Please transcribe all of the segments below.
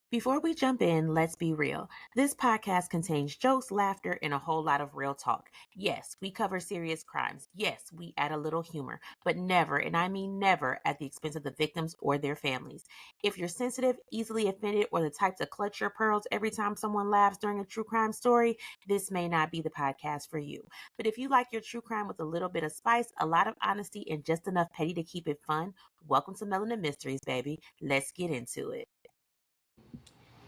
Before we jump in, let's be real. This podcast contains jokes, laughter, and a whole lot of real talk. Yes, we cover serious crimes. Yes, we add a little humor, but never, and I mean never, at the expense of the victims or their families. If you're sensitive, easily offended, or the type to clutch your pearls every time someone laughs during a true crime story, this may not be the podcast for you. But if you like your true crime with a little bit of spice, a lot of honesty, and just enough petty to keep it fun, welcome to Melanin Mysteries, baby. Let's get into it.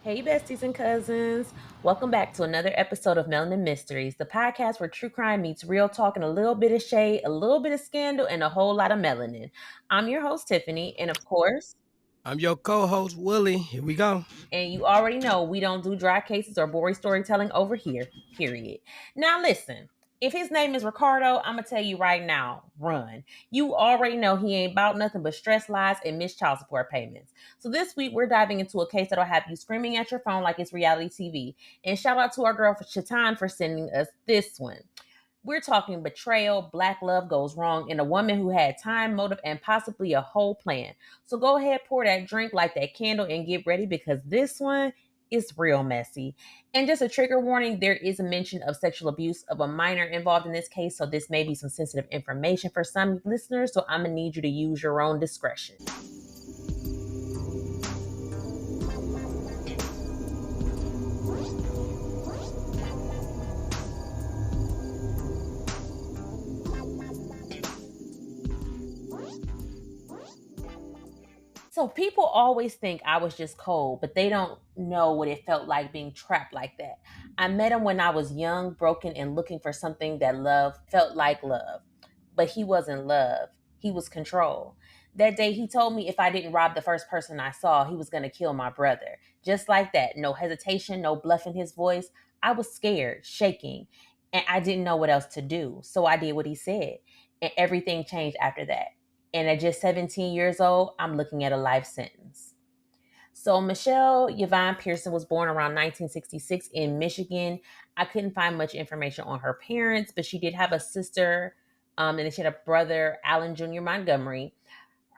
Hey, besties and cousins. Welcome back to another episode of Melanin Mysteries, the podcast where true crime meets real talk and a little bit of shade, a little bit of scandal, and a whole lot of melanin. I'm your host, Tiffany, and of course, I'm your co-host, Willie. Here we go. and you already know we don't do dry cases or boring storytelling over here, period. Now, listen. If his name is Ricardo, I'm going to tell you right now, run. You already know he ain't about nothing but stress, lies, and missed child support payments. So this week, we're diving into a case that'll have you screaming at your phone like it's reality TV. And shout out to our girl Shaton for sending us this one. We're talking betrayal, black love goes wrong, and a woman who had time, motive, and possibly a whole plan. So go ahead, pour that drink, light that candle, and get ready because this one is real messy. And just a trigger warning, there is a mention of sexual abuse of a minor involved in this case, so this may be some sensitive information for some listeners, so I'm going to need you to use your own discretion. So people always think I was just cold, but they don't know what it felt like being trapped like that. I met him when I was young, broken, and looking for something that love felt like love. But he wasn't love. He was control. That day he told me if I didn't rob the first person I saw, he was going to kill my brother. Just like that. No hesitation, no bluff in his voice. I was scared, shaking, and I didn't know what else to do. So I did what he said. And everything changed after that. And at just 17 years old, I'm looking at a life sentence. So Machelle Yvonne Pearson was born around 1966 in Michigan. I couldn't find much information on her parents, but she did have a sister, and then she had a brother, Alan Jr. Montgomery.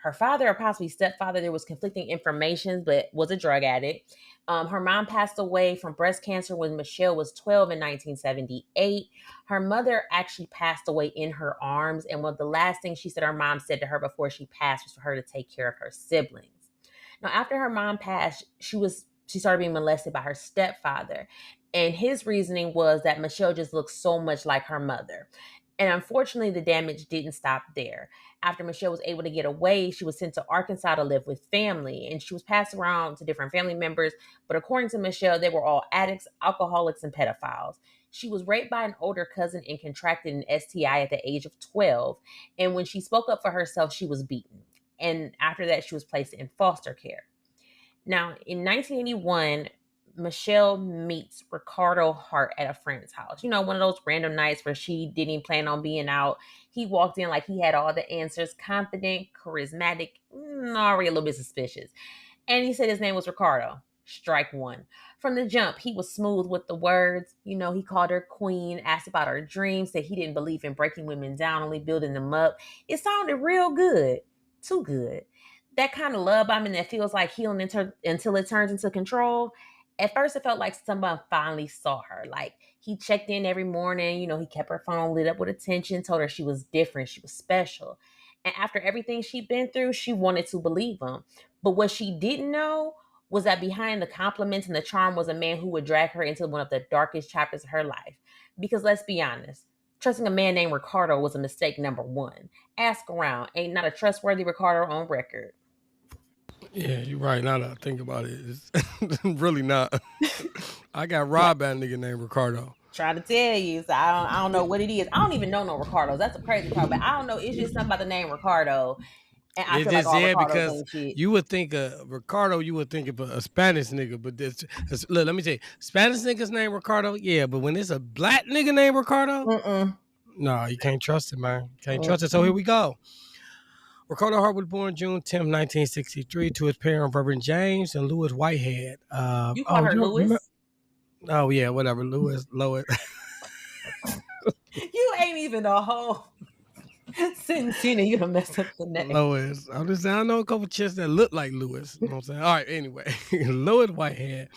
Her father, or possibly stepfather, there was conflicting information, but was a drug addict. Her mom passed away from breast cancer when Machelle was 12 in 1978. Her mother actually passed away in her arms, and one of the last things she said her mom said to her before she passed was for her to take care of her siblings. Now, after her mom passed, she started being molested by her stepfather, and his reasoning was that Machelle just looked so much like her mother. And unfortunately, the damage didn't stop there. After Machelle was able to get away, she was sent to Arkansas to live with family, and she was passed around to different family members. But according to Machelle, they were all addicts, alcoholics, and pedophiles. She was raped by an older cousin and contracted an STI at the age of 12. And when she spoke up for herself, she was beaten. And after that, she was placed in foster care. Now, in 1981, Machelle meets Ricardo Hart at a friend's house. You know, one of those random nights where she didn't even plan on being out. He walked in like he had all the answers, confident, charismatic, already a little bit suspicious. And he said his name was Ricardo. Strike one. From the jump, he was smooth with the words. You know, he called her queen, asked about her dreams, said he didn't believe in breaking women down, only building them up. It sounded real good. Too good. That kind of love bombing that feels like healing until it turns into control. At first, it felt like someone finally saw her. Like, he checked in every morning. You know, he kept her phone lit up with attention, told her she was different, she was special. And after everything she'd been through, she wanted to believe him. But what she didn't know was that behind the compliments and the charm was a man who would drag her into one of the darkest chapters of her life. Because let's be honest, trusting a man named Ricardo was a mistake number one. Ask around. Ain't not a trustworthy Ricardo on record. Yeah, you're right. Now that I think about it, it's really not. I got robbed by a nigga named Ricardo. Try to tell you. So I don't know what it is. I don't even know no Ricardos. That's a crazy part. But I don't know. It's just something about the name Ricardo. And I feel like all Ricardos because ain't shit. you would think of Ricardo, you would think of a Spanish nigga, but look, let me tell you, Spanish niggas named Ricardo, yeah, but when it's a black nigga named Ricardo, no, you can't trust it, man. You can't trust it. So here we go. Ricardo Hart was born June 10th, 1963, to his parents, Reverend James and Louis Whitehead. You call her Louis? Oh, yeah, whatever. Louis. You ain't even a hoe. Cena, you done messed up the name. Lois. I'm just saying, I know a couple chicks that look like Lewis. You know what I'm saying? All right, anyway. Lois Whitehead.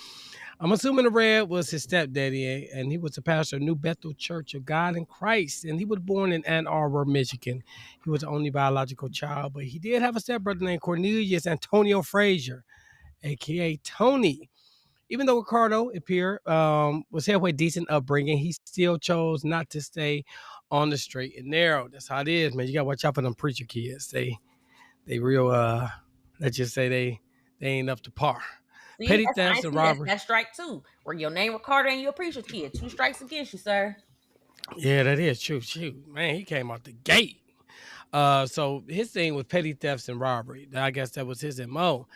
I'm assuming the red was his stepdaddy, and he was the pastor of New Bethel Church of God in Christ. And he was born in Ann Arbor, Michigan. He was the only biological child, but he did have a stepbrother named Cornelius Antonio Frazier, aka Tony. Even though Ricardo appeared was halfway decent upbringing, he still chose not to stay on the straight and narrow. That's how it is, man. You gotta watch out for them preacher kids. They real let's just say they ain't up to par. See, Petty that's I thefts and see that's robbery. that's strike two. Where your name Ricardo and you're a preacher's kid. Two strikes against you, sir. Yeah, that is true. Shoot, man, he came out the gate. So his thing was petty thefts and robbery. I guess that was his MO.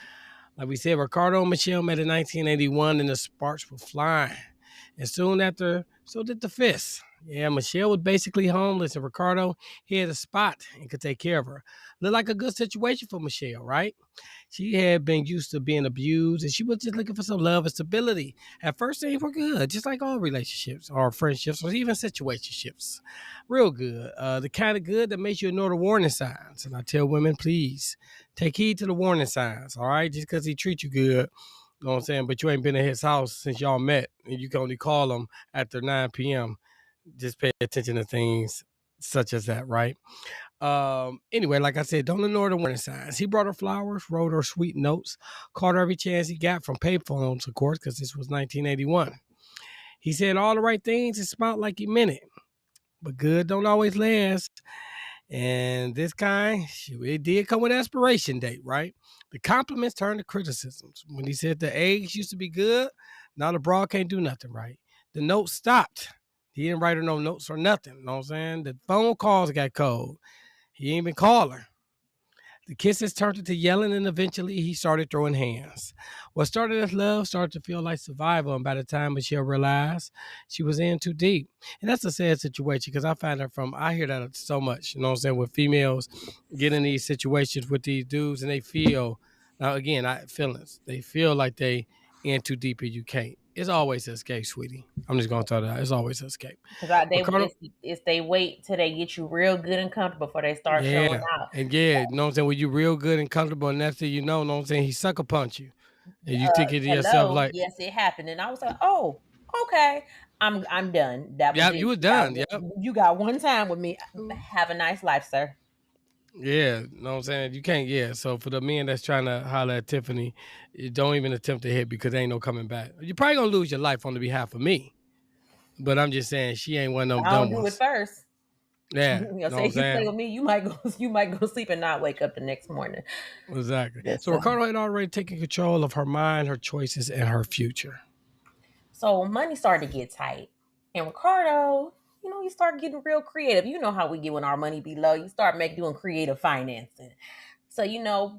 Like we said, Ricardo and Machelle met in 1981 and the sparks were flying. And soon after, so did the fists. Yeah, Machelle was basically homeless, and Ricardo, he had a spot and could take care of her. Looked like a good situation for Machelle, right? She had been used to being abused, and she was just looking for some love and stability. At first, things were good, just like all relationships or friendships or even situationships. Real good. The kind of good that makes you ignore the warning signs. And I tell women, please take heed to the warning signs, all right? Just because he treats you good, you know what I'm saying? But you ain't been in his house since y'all met, and you can only call him after 9 p.m. Just pay attention to things such as that, right? Anyway, like I said, don't ignore the warning signs. He brought her flowers, wrote her sweet notes, called her every chance he got from payphones, of course, because this was 1981. He said all the right things and smiled like he meant it. But good don't always last. And this kind, it did come with an expiration date, right? The compliments turned to criticisms. When he said the eggs used to be good, now the broad can't do nothing, right? The notes stopped. He didn't write her no notes or nothing. You know what I'm saying? The phone calls got cold. He ain't even call her. The kisses turned into yelling, and eventually he started throwing hands. What started as love started to feel like survival, and by the time Michelle realized she was in too deep. And that's a sad situation because I hear that so much, you know what I'm saying, with females get in these situations with these dudes and they feel, now again, feelings, they feel like they in too deep and you can't. It's always an escape, sweetie. I'm just going to tell you that. It's always an escape. Because Ricardo, it's they wait till they get you real good and comfortable before they start showing yeah. out. And yeah, you know what I'm saying? When you real good and comfortable, and that's it, you know what I'm saying? He sucker punch you. And you thinking to yourself, Hello, like, yes, it happened, and I was like, oh, okay, I'm done. That was yep, you it. was done. Yep. You got one time with me. Have a nice life, sir. Yeah, you know what I'm saying? You can't, yeah. So for the men that's trying to holler at Tiffany, don't even attempt to hit because there ain't no coming back. You're probably gonna lose your life on the behalf of me. But I'm just saying she ain't one of them I don't dumb do it ones. first. Yeah, You know, you know say what I'm if you play saying? with me, you might go sleep and not wake up the next morning. Exactly. Yes, So Ricardo had already taken control of her mind, her choices, and her future. so money started to get tight. And Ricardo, you start getting real creative. You know how we get when our money be low. You start doing creative financing. So,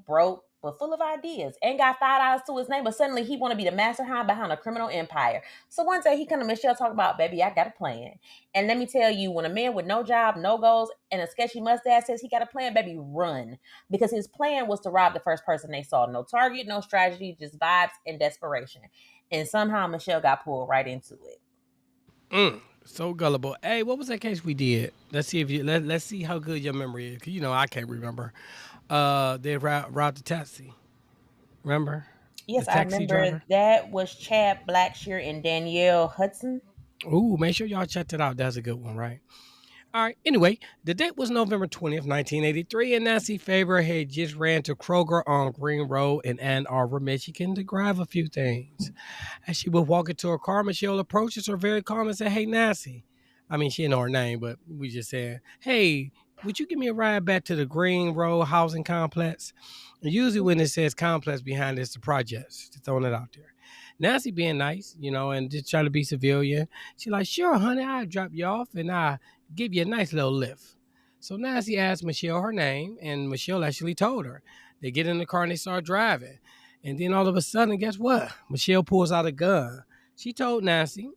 broke but full of ideas. Ain't got $5 to his name, but suddenly he want to be the mastermind behind a criminal empire. So one day he come to Michelle talk about, baby, I got a plan. And let me tell you, when a man with no job, no goals, and a sketchy mustache says he got a plan, baby, run. Because his plan was to rob the first person they saw. No target, no strategy, just vibes and desperation. And somehow Michelle got pulled right into it. So gullible. Hey, what was that case we did? Let's see if let's see how good your memory is. 'Cause you know I can't remember. They robbed the taxi. Remember the Yes, I taxi remember driver? that was Chad Blackshear and Danielle Hudson. Ooh, make sure y'all check that out. That's a good one, right? All right. Anyway, the date was November 20th, 1983, and Nancy Faber had just ran to Kroger on Green Road in Ann Arbor, Michigan to grab a few things. As she was walking to her car, Michelle approaches her very calm and said, "Hey, Nancy." I mean, she didn't know her name, but we just said, "Hey, would you give me a ride back to the Green Road housing complex?" And usually when it says complex behind it's the projects. Just throwing it out there. Nancy being nice, and just trying to be civilian. She's like, "Sure, honey, I'll drop you off and I'll give you a nice little lift." So Nancy asked Michelle her name, and Michelle actually told her. They get in the car and they start driving. And then all of a sudden, guess what? Michelle pulls out a gun. She told Nancy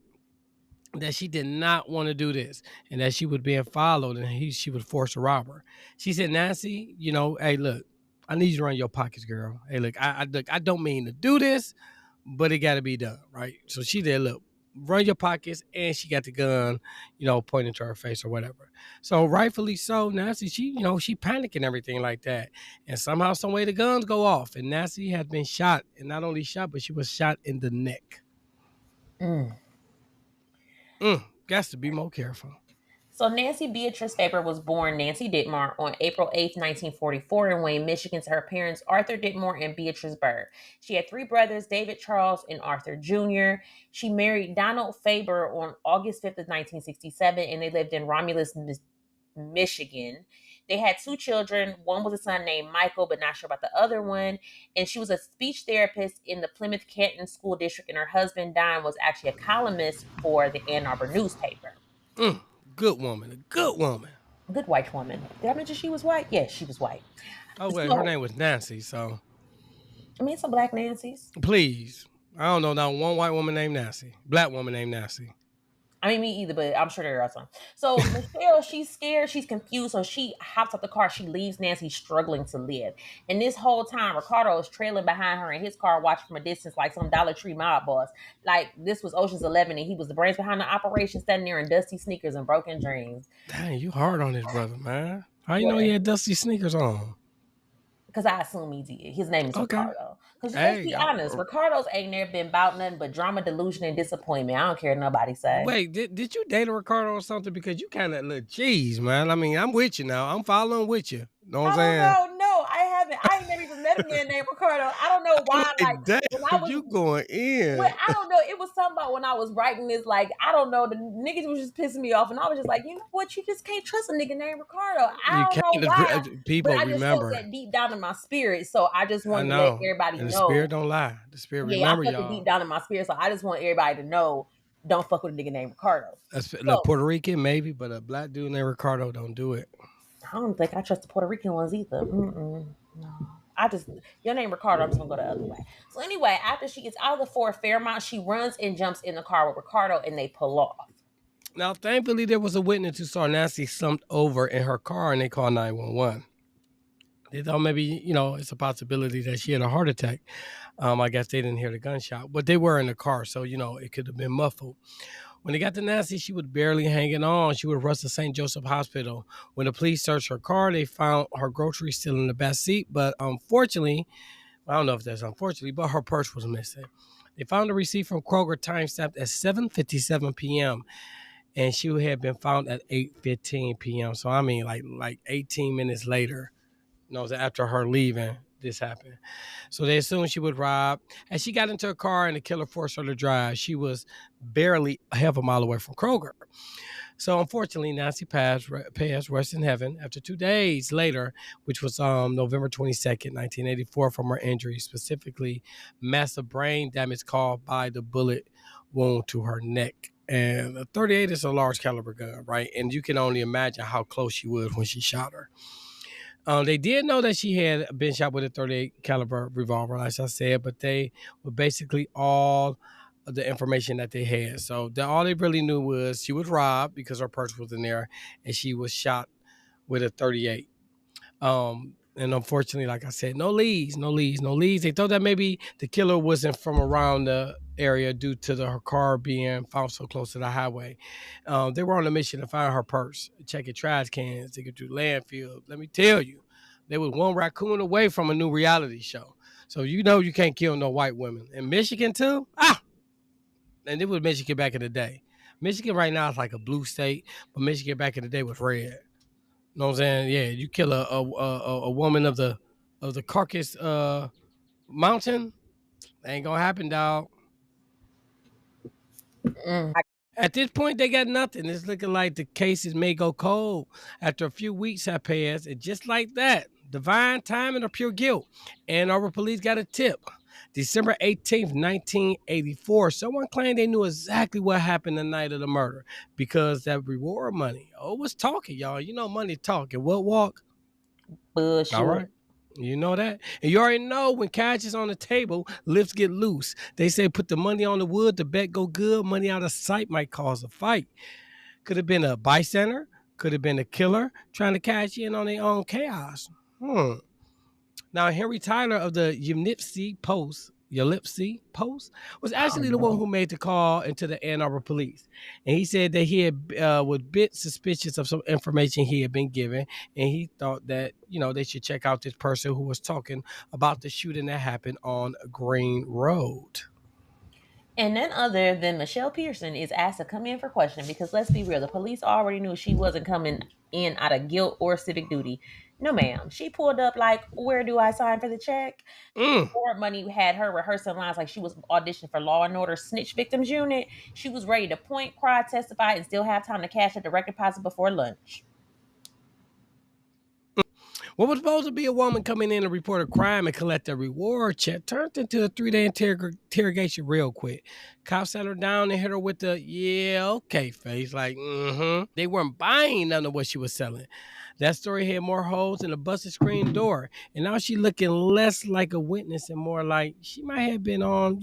that she did not want to do this and that she was being followed and she would force to rob her. She said, "Nancy, hey, look, I need you to run your pockets, girl. Hey, look, I don't mean to do this, but it got to be done, right?" So she did, look. run your pockets, and she got the gun, pointing to her face or whatever. So rightfully so, Nancy, she panicked and everything like that. And somehow, some way the guns go off. And Nancy had been shot. And not only shot, but she was shot in the neck. Got to be more careful. So Nancy Beatrice Faber was born Nancy Ditmar on April 8th, 1944 in Wayne, Michigan to her parents Arthur Ditmore and Beatrice Burr. She had three brothers, David Charles and Arthur Jr. She married Donald Faber on August 5th of 1967 and they lived in Romulus, Michigan. They had two children. One was a son named Michael, but not sure about the other one. And she was a speech therapist in the Plymouth Canton School District, and her husband, Don, was actually a columnist for the Ann Arbor newspaper. Good woman. A good woman. Good white woman. Did I mention she was white? Yes, she was white. Oh, wait, So, her name was Nancy, so. I mean, some black Nancy's. Please. I don't know not one white woman named Nancy. Black woman named Nancy. I mean, me either, but I'm sure there are some. So Machelle, she's scared, she's confused, so she hops out the car. She leaves Nancy struggling to live. And this whole time, Ricardo is trailing behind her in his car, watching from a distance like some Dollar Tree mob boss. Like this was Ocean's 11, and he was the brains behind the operation, standing there in dusty sneakers and broken dreams. Dang, you hard on this brother, man. How you know he had dusty sneakers on? Because I assume he did. His name is Ricardo. Because let's be honest, y'all. Ricardo's ain't never been about nothing but drama, delusion, and disappointment. I don't care what nobody say. Wait, did you date a Ricardo or something? Because you kind of look cheese, man. I mean, I'm with you now. I'm following with you. Know what I'm saying? No, I haven't. I ain't never even met a man named Ricardo. I don't know why. Like damn, when I was, you going in? Well, I don't know. It was something about when I was writing this. Like I don't know. The niggas was just pissing me off, and I was just like, you know what? You just can't trust a nigga named Ricardo. I don't know why. People but I just remember felt that deep down in my spirit. So I just wanted to let everybody know. The spirit don't lie. The spirit remember I felt it deep down in my spirit. So I just want everybody to know. Don't fuck with a nigga named Ricardo. Look, Puerto Rican maybe, but a black dude named Ricardo don't do it. I don't think I trust the Puerto Rican ones either. No. Your name Ricardo, I'm just gonna go the other way. So anyway, after she gets out of the Ford Fairmont, she runs and jumps in the car with Ricardo and they pull off. Now, thankfully, there was a witness who saw Nancy slumped over in her car and they called 911. They thought maybe, it's a possibility that she had a heart attack. I guess they didn't hear the gunshot, but they were in the car, so, it could have been muffled. When they got to Nancy, she was barely hanging on. She was rushed to St. Joseph Hospital. When the police searched her car, they found her groceries still in the back seat. But unfortunately, I don't know if that's unfortunately, but her purse was missing. They found a receipt from Kroger timestamped at 7:57 p.m. and she had been found at 8:15 p.m. So I mean, like 18 minutes later, after her leaving, this happened. So they assumed she was robbed. As she got into her car and the killer forced her to drive, she was barely half a mile away from Kroger. So unfortunately, Nancy passed rest in heaven after 2 days later, which was November 22nd, 1984, from her injuries, specifically massive brain damage caused by the bullet wound to her neck. And a 38 is a large caliber gun, right? And you can only imagine how close she was when she shot her. They did know that she had been shot with a 38 caliber revolver, as I said, but they were basically all of the information that they had. So all they really knew was she was robbed because her purse was in there, and she was shot with a 38. And unfortunately, like I said, no leads. They thought that maybe the killer wasn't from around the area due to her car being found so close to the highway. They were on a mission to find her purse, checking trash cans, digging through landfill. Let me tell you, they was one raccoon away from a new reality show. So you can't kill no white women. In Michigan too? And it was Michigan back in the day. Michigan right now is like a blue state, but Michigan back in the day was red. You know what I'm saying? Yeah, you kill a woman of the Caucasus mountain, ain't gonna happen, dog. At this point, they got nothing. It's looking like the cases may go cold after a few weeks have passed, and just like that, divine timing or pure guilt. Ann Arbor police got a tip. December 18th, 1984, someone claimed they knew exactly what happened the night of the murder because that reward money. Oh, was talking, y'all. You know money talking. What walk? Bullshit. All right. You know that? And you already know when cash is on the table, lips get loose. They say put the money on the wood, the bet go good. Money out of sight might cause a fight. Could have been a bystander. Could have been a killer trying to cash in on their own chaos. Now, Henry Tyler of the Yemnipsey Post Yelipsy Post, was Oh actually the one no. who made the call into the Ann Arbor police. And he said that he had was a bit suspicious of some information he had been given, and he thought that, they should check out this person who was talking about the shooting that happened on Green Road. And none other than Machelle Pearson is asked to come in for questioning because let's be real, the police already knew she wasn't coming in out of guilt or civic duty. No, ma'am. She pulled up like, where do I sign for the check? Mm. Before Money had her rehearsing lines like she was auditioning for Law and Order Snitch Victims Unit. She was ready to point, cry, testify, and still have time to cash a direct deposit before lunch. What was supposed to be a woman coming in to report a crime and collect a reward check turned into a 3-day interrogation real quick. Cops sat her down and hit her with the, yeah, okay face. Like, They weren't buying none of what she was selling. That story had more holes than a busted screen door. And now she looking less like a witness and more like she might have been on,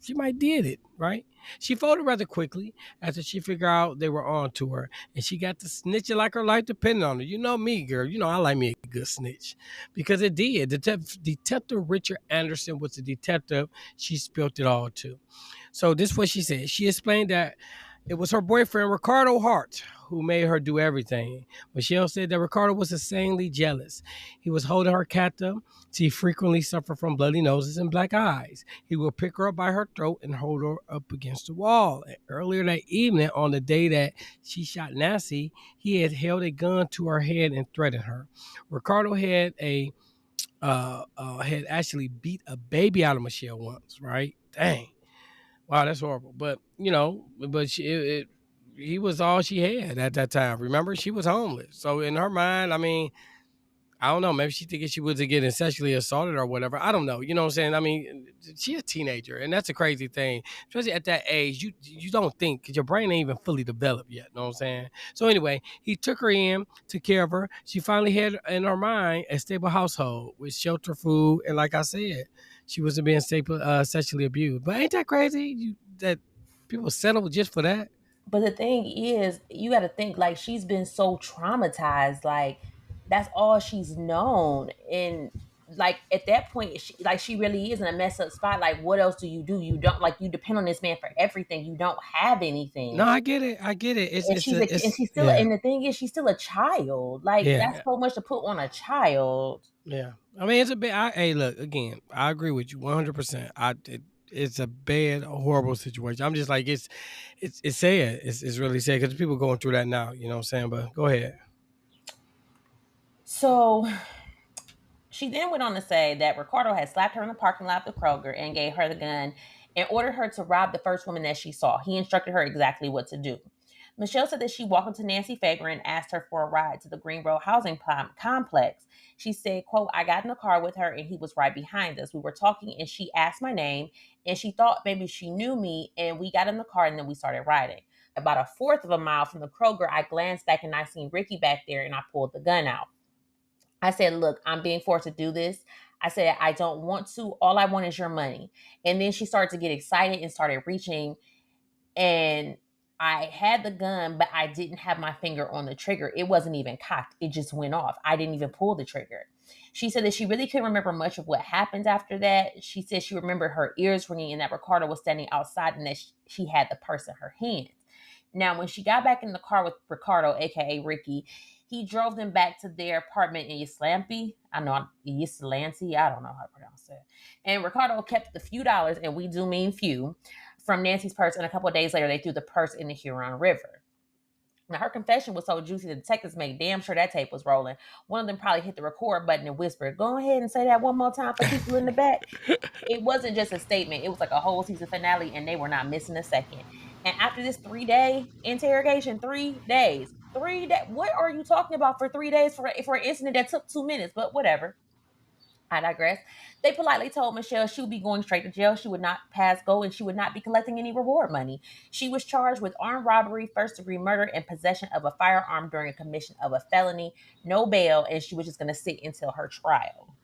she might did it, right? She folded rather quickly after she figured out they were on to her, and she got to snitching like her life depended on it. You know me, girl. You know I like me a good snitch because it did. Detective Richard Anderson was the detective she spilled it all to. So this is what she said. She explained that it was her boyfriend, Ricardo Hart, who made her do everything. Machelle said that Ricardo was insanely jealous. He was holding her captive. She frequently suffered from bloody noses and black eyes. He would pick her up by her throat and hold her up against the wall. And earlier that evening, on the day that she shot Nancy, he had held a gun to her head and threatened her. Ricardo had actually beat a baby out of Machelle once, right? Dang. Wow, that's horrible. But he was all she had at that time. Remember, she was homeless. So in her mind, I mean, I don't know. Maybe she thinking she was getting sexually assaulted or whatever. I don't know. You know what I'm saying? I mean, she's a teenager, and that's a crazy thing. Especially at that age, you don't think because your brain ain't even fully developed yet. You know what I'm saying? So anyway, he took her in, took care of her. She finally had in her mind a stable household with shelter, food, and like I said, she wasn't being sexually abused. But ain't that crazy? That people settle just for that? But the thing is, you got to think like she's been so traumatized. Like that's all she's known, and like at that point, she really is in a messed up spot. Like, what else do? You don't like you depend on this man for everything. You don't have No, anything, I get it. I get it. and she's still, Yeah, and the thing is, she's still a child. Like that's yeah. so much to put on a child. Yeah, I mean it's a bit. Hey, look again. I agree with you 100%. It's a bad, horrible situation. I'm just like it's sad. It's really sad because people going through that now. You know what I'm saying? But go ahead. So she then went on to say that Ricardo had slapped her in the parking lot of the Kroger and gave her the gun and ordered her to rob the first woman that she saw. He instructed her exactly what to do. Machelle said that she walked up to Nancy Faber and asked her for a ride to the Green Road housing complex. She said, quote, I got in the car with her and he was right behind us. We were talking and she asked my name and she thought maybe she knew me and we got in the car and then we started riding. About a fourth of a mile from the Kroger, I glanced back and I seen Ricky back there and I pulled the gun out. I said, look, I'm being forced to do this. I said, I don't want to. All I want is your money. And then she started to get excited and started reaching. And I had the gun, but I didn't have my finger on the trigger. It wasn't even cocked. It just went off. I didn't even pull the trigger. She said that she really couldn't remember much of what happened after that. She said she remembered her ears ringing and that Ricardo was standing outside and that she had the purse in her hand. Now, when she got back in the car with Ricardo, aka Ricky, he drove them back to their apartment in Yslampy. I know Yslampy. I don't know how to pronounce it. And Ricardo kept the few dollars, and we do mean few, from Nancy's purse. And a couple of days later, they threw the purse in the Huron River. Now, her confession was so juicy, the detectives made damn sure that tape was rolling. One of them probably hit the record button and whispered, go ahead and say that one more time for people in the back. It wasn't just a statement. It was like a whole season finale, and they were not missing a second. And after this 3-day interrogation, 3 days, 3 days, what are you talking about for 3 days for an incident that took 2 minutes? But whatever. I digress. They politely told Machelle she would be going straight to jail. She would not pass go and she would not be collecting any reward money. She was charged with armed robbery, first degree murder, and possession of a firearm during a commission of a felony. No bail, and she was just going to sit until her trial.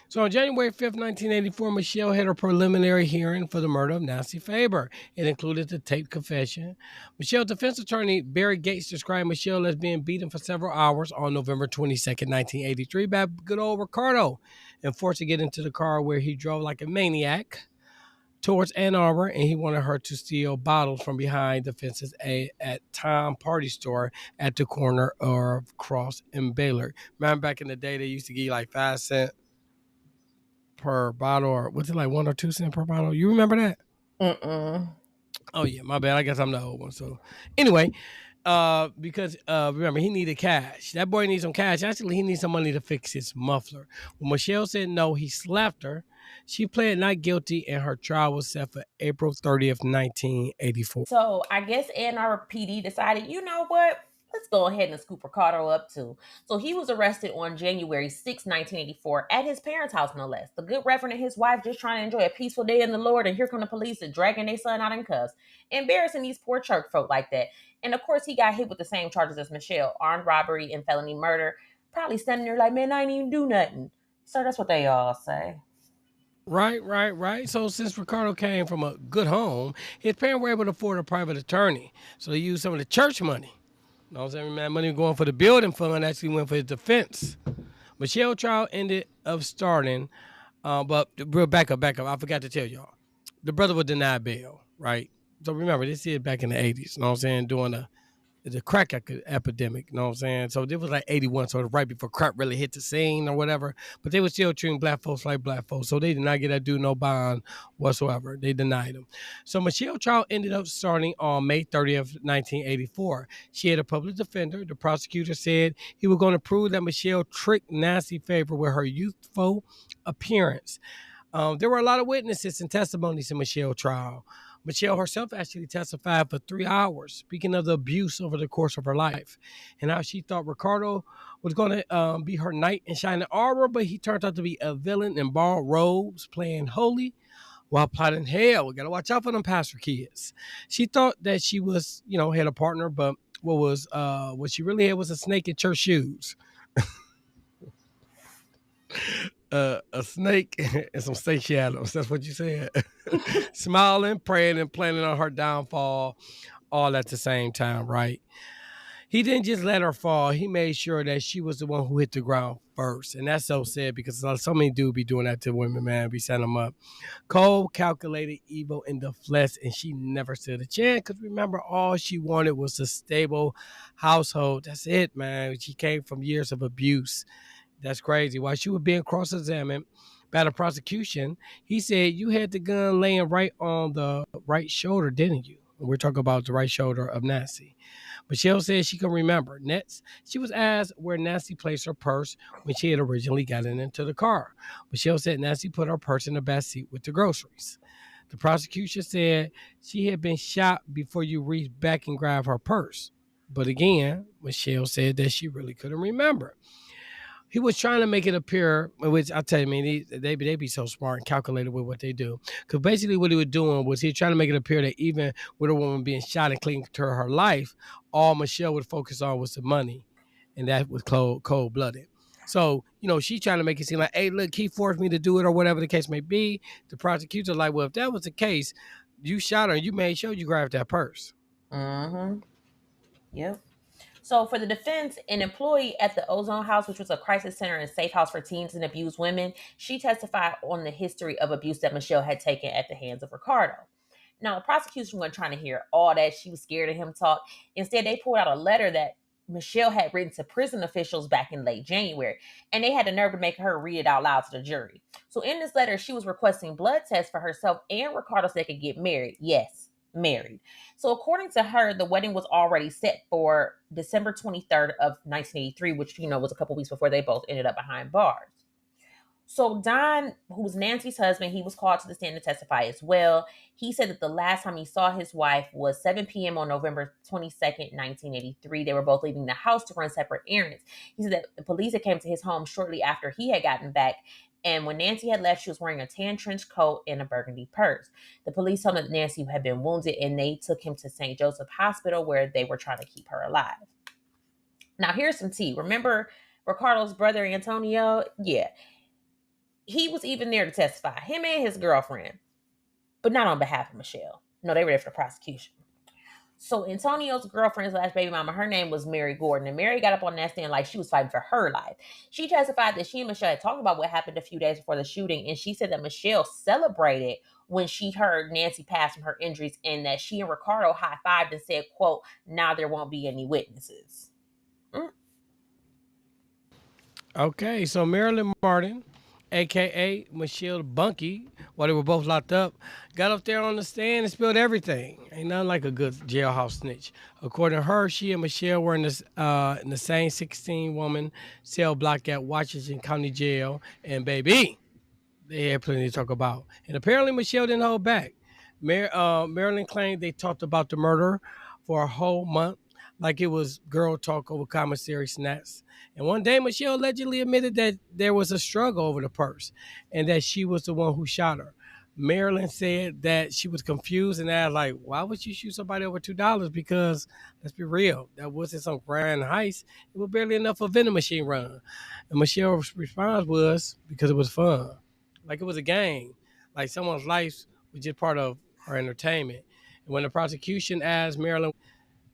So on January 5th, 1984, Machelle had her preliminary hearing for the murder of Nancy Faber. It included the taped confession. Michelle's defense attorney, Barry Gates, described Machelle as being beaten for several hours on November 22nd, 1983 by good old Ricardo. and forced to get into the car where he drove like a maniac towards Ann Arbor, and he wanted her to steal bottles from behind the fences at Tom Party Store at the corner of Cross and Baylor. Remember back in the day, they used to give you like 5 cents per bottle, or was it like 1 or 2 cents per bottle? You remember that? Mm-mm. Oh yeah, my bad. I guess I'm the old one. So anyway, because remember he needed cash. That boy needs some cash. Actually, he needs some money to fix his muffler. When Machelle said no, he slapped her. She pled not guilty, and her trial was set for April 30th, 1984. So I guess Ann Arbor PD decided, you know what? Let's go ahead and scoop Ricardo up too. So he was arrested on January 6th, 1984, at his parents' house, no less. The good reverend and his wife just trying to enjoy a peaceful day in the Lord, and here come the police and dragging their son out in cuffs, embarrassing these poor church folk like that. And of course, he got hit with the same charges as Machelle: armed robbery and felony murder. Probably standing there like, man, I ain't even do nothing. So that's what they all say. Right. So since Ricardo came from a good home, his parents were able to afford a private attorney. So they used some of the church money. You know what I'm saying? Man, money going for the building fund actually went for his defense. Machelle trial ended up starting, but real back up. I forgot to tell y'all. The brother was denied bail, right? So remember, this is back in the 80s, you know what I'm saying, during the crack epidemic, you know what I'm saying? So this was like 81, so right before crack really hit the scene or whatever. But they were still treating black folks like black folks. So they did not get that dude no bond whatsoever. They denied him. So Machelle trial ended up starting on May 30th, 1984. She had a public defender. The prosecutor said he was going to prove that Machelle tricked Nancy Favor with her youthful appearance. There were a lot of witnesses and testimonies in Machelle trial. Machelle herself actually testified for 3 hours, speaking of the abuse over the course of her life and how she thought Ricardo was going to be her knight in shining armor, but he turned out to be a villain in borrowed robes, playing holy while plotting hell. We got to watch out for them pastor kids. She thought that she was, had a partner, but what she really had was a snake in church shoes. A snake and some snake shadows. That's what you said. Smiling, praying, and planning on her downfall all at the same time, right? He didn't just let her fall. He made sure that she was the one who hit the ground first. And that's so sad because so many dudes be doing that to women, man. Be setting them up. Cold, calculated, evil in the flesh, and she never stood a chance because remember, all she wanted was a stable household. That's it, man. She came from years of abuse. That's crazy. While she was being cross-examined by the prosecution, he said, you had the gun laying right on the right shoulder, didn't you? And we're talking about the right shoulder of Nancy. Machelle said she can remember. Next, she was asked where Nancy placed her purse when she had originally gotten into the car. Machelle said Nancy put her purse in the back seat with the groceries. The prosecution said she had been shot before you reached back and grabbed her purse. But again, Machelle said that she really couldn't remember. He was trying to make it appear, which I tell you, man, they be so smart and calculated with what they do. Because basically, what he was doing was he trying to make it appear that even with a woman being shot and clinging to her life, all Machelle would focus on was the money, and that was cold blooded. So she trying to make it seem like, hey, look, he forced me to do it, or whatever the case may be. The prosecutor like, well, if that was the case, you shot her, and you made sure you grabbed that purse. Mm-hmm. Yep. So, for the defense, an employee at the Ozone House, which was a crisis center and safe house for teens and abused women, she testified on the history of abuse that Machelle had taken at the hands of Ricardo. Now, the prosecution wasn't trying to hear all that. She was scared of him talk. Instead, they pulled out a letter that Machelle had written to prison officials back in late January, and they had the nerve to make her read it out loud to the jury. So, in this letter, she was requesting blood tests for herself and Ricardo so they could get married. Yes, married. So according to her, the wedding was already set for December 23rd of 1983, which, was a couple weeks before they both ended up behind bars. So Don, who was Nancy's husband, he was called to the stand to testify as well. He said that the last time he saw his wife was 7 p.m. on November 22nd, 1983. They were both leaving the house to run separate errands. He said that the police had came to his home shortly after he had gotten back. And when Nancy had left, she was wearing a tan trench coat and a burgundy purse. The police told him that Nancy had been wounded, and they took him to St. Joseph Hospital where they were trying to keep her alive. Now, here's some tea. Remember Ricardo's brother, Antonio? Yeah. He was even there to testify, him and his girlfriend, but not on behalf of Machelle. No, they were there for the prosecution. So Antonio's girlfriend slash baby mama, her name was Mary Gordon, and Mary got up on that stand like she was fighting for her life. She testified that she and Machelle had talked about what happened a few days before the shooting, and she said that Machelle celebrated when she heard Nancy pass from her injuries, and that she and Ricardo high fived and said, "quote Now there won't be any witnesses." Mm. Okay, so Marilyn Martin, aka Michelle Bunky, while they were both locked up, got up there on the stand and spilled everything. Ain't nothing like a good jailhouse snitch. According to her, she and Michelle were in the same 16 woman cell block at Washington County Jail, and baby, they had plenty to talk about. And apparently Michelle didn't hold back. Marilyn claimed they talked about the murder for a whole month, like it was girl talk over commissary snacks. And one day, Michelle allegedly admitted that there was a struggle over the purse and that she was the one who shot her. Marilyn said that she was confused and asked, like, why would you shoot somebody over $2? Because let's be real, that wasn't some grand heist. It was barely enough for a vending machine run. And Michelle's response was because it was fun, like it was a game, like someone's life was just part of her entertainment. And when the prosecution asked Marilyn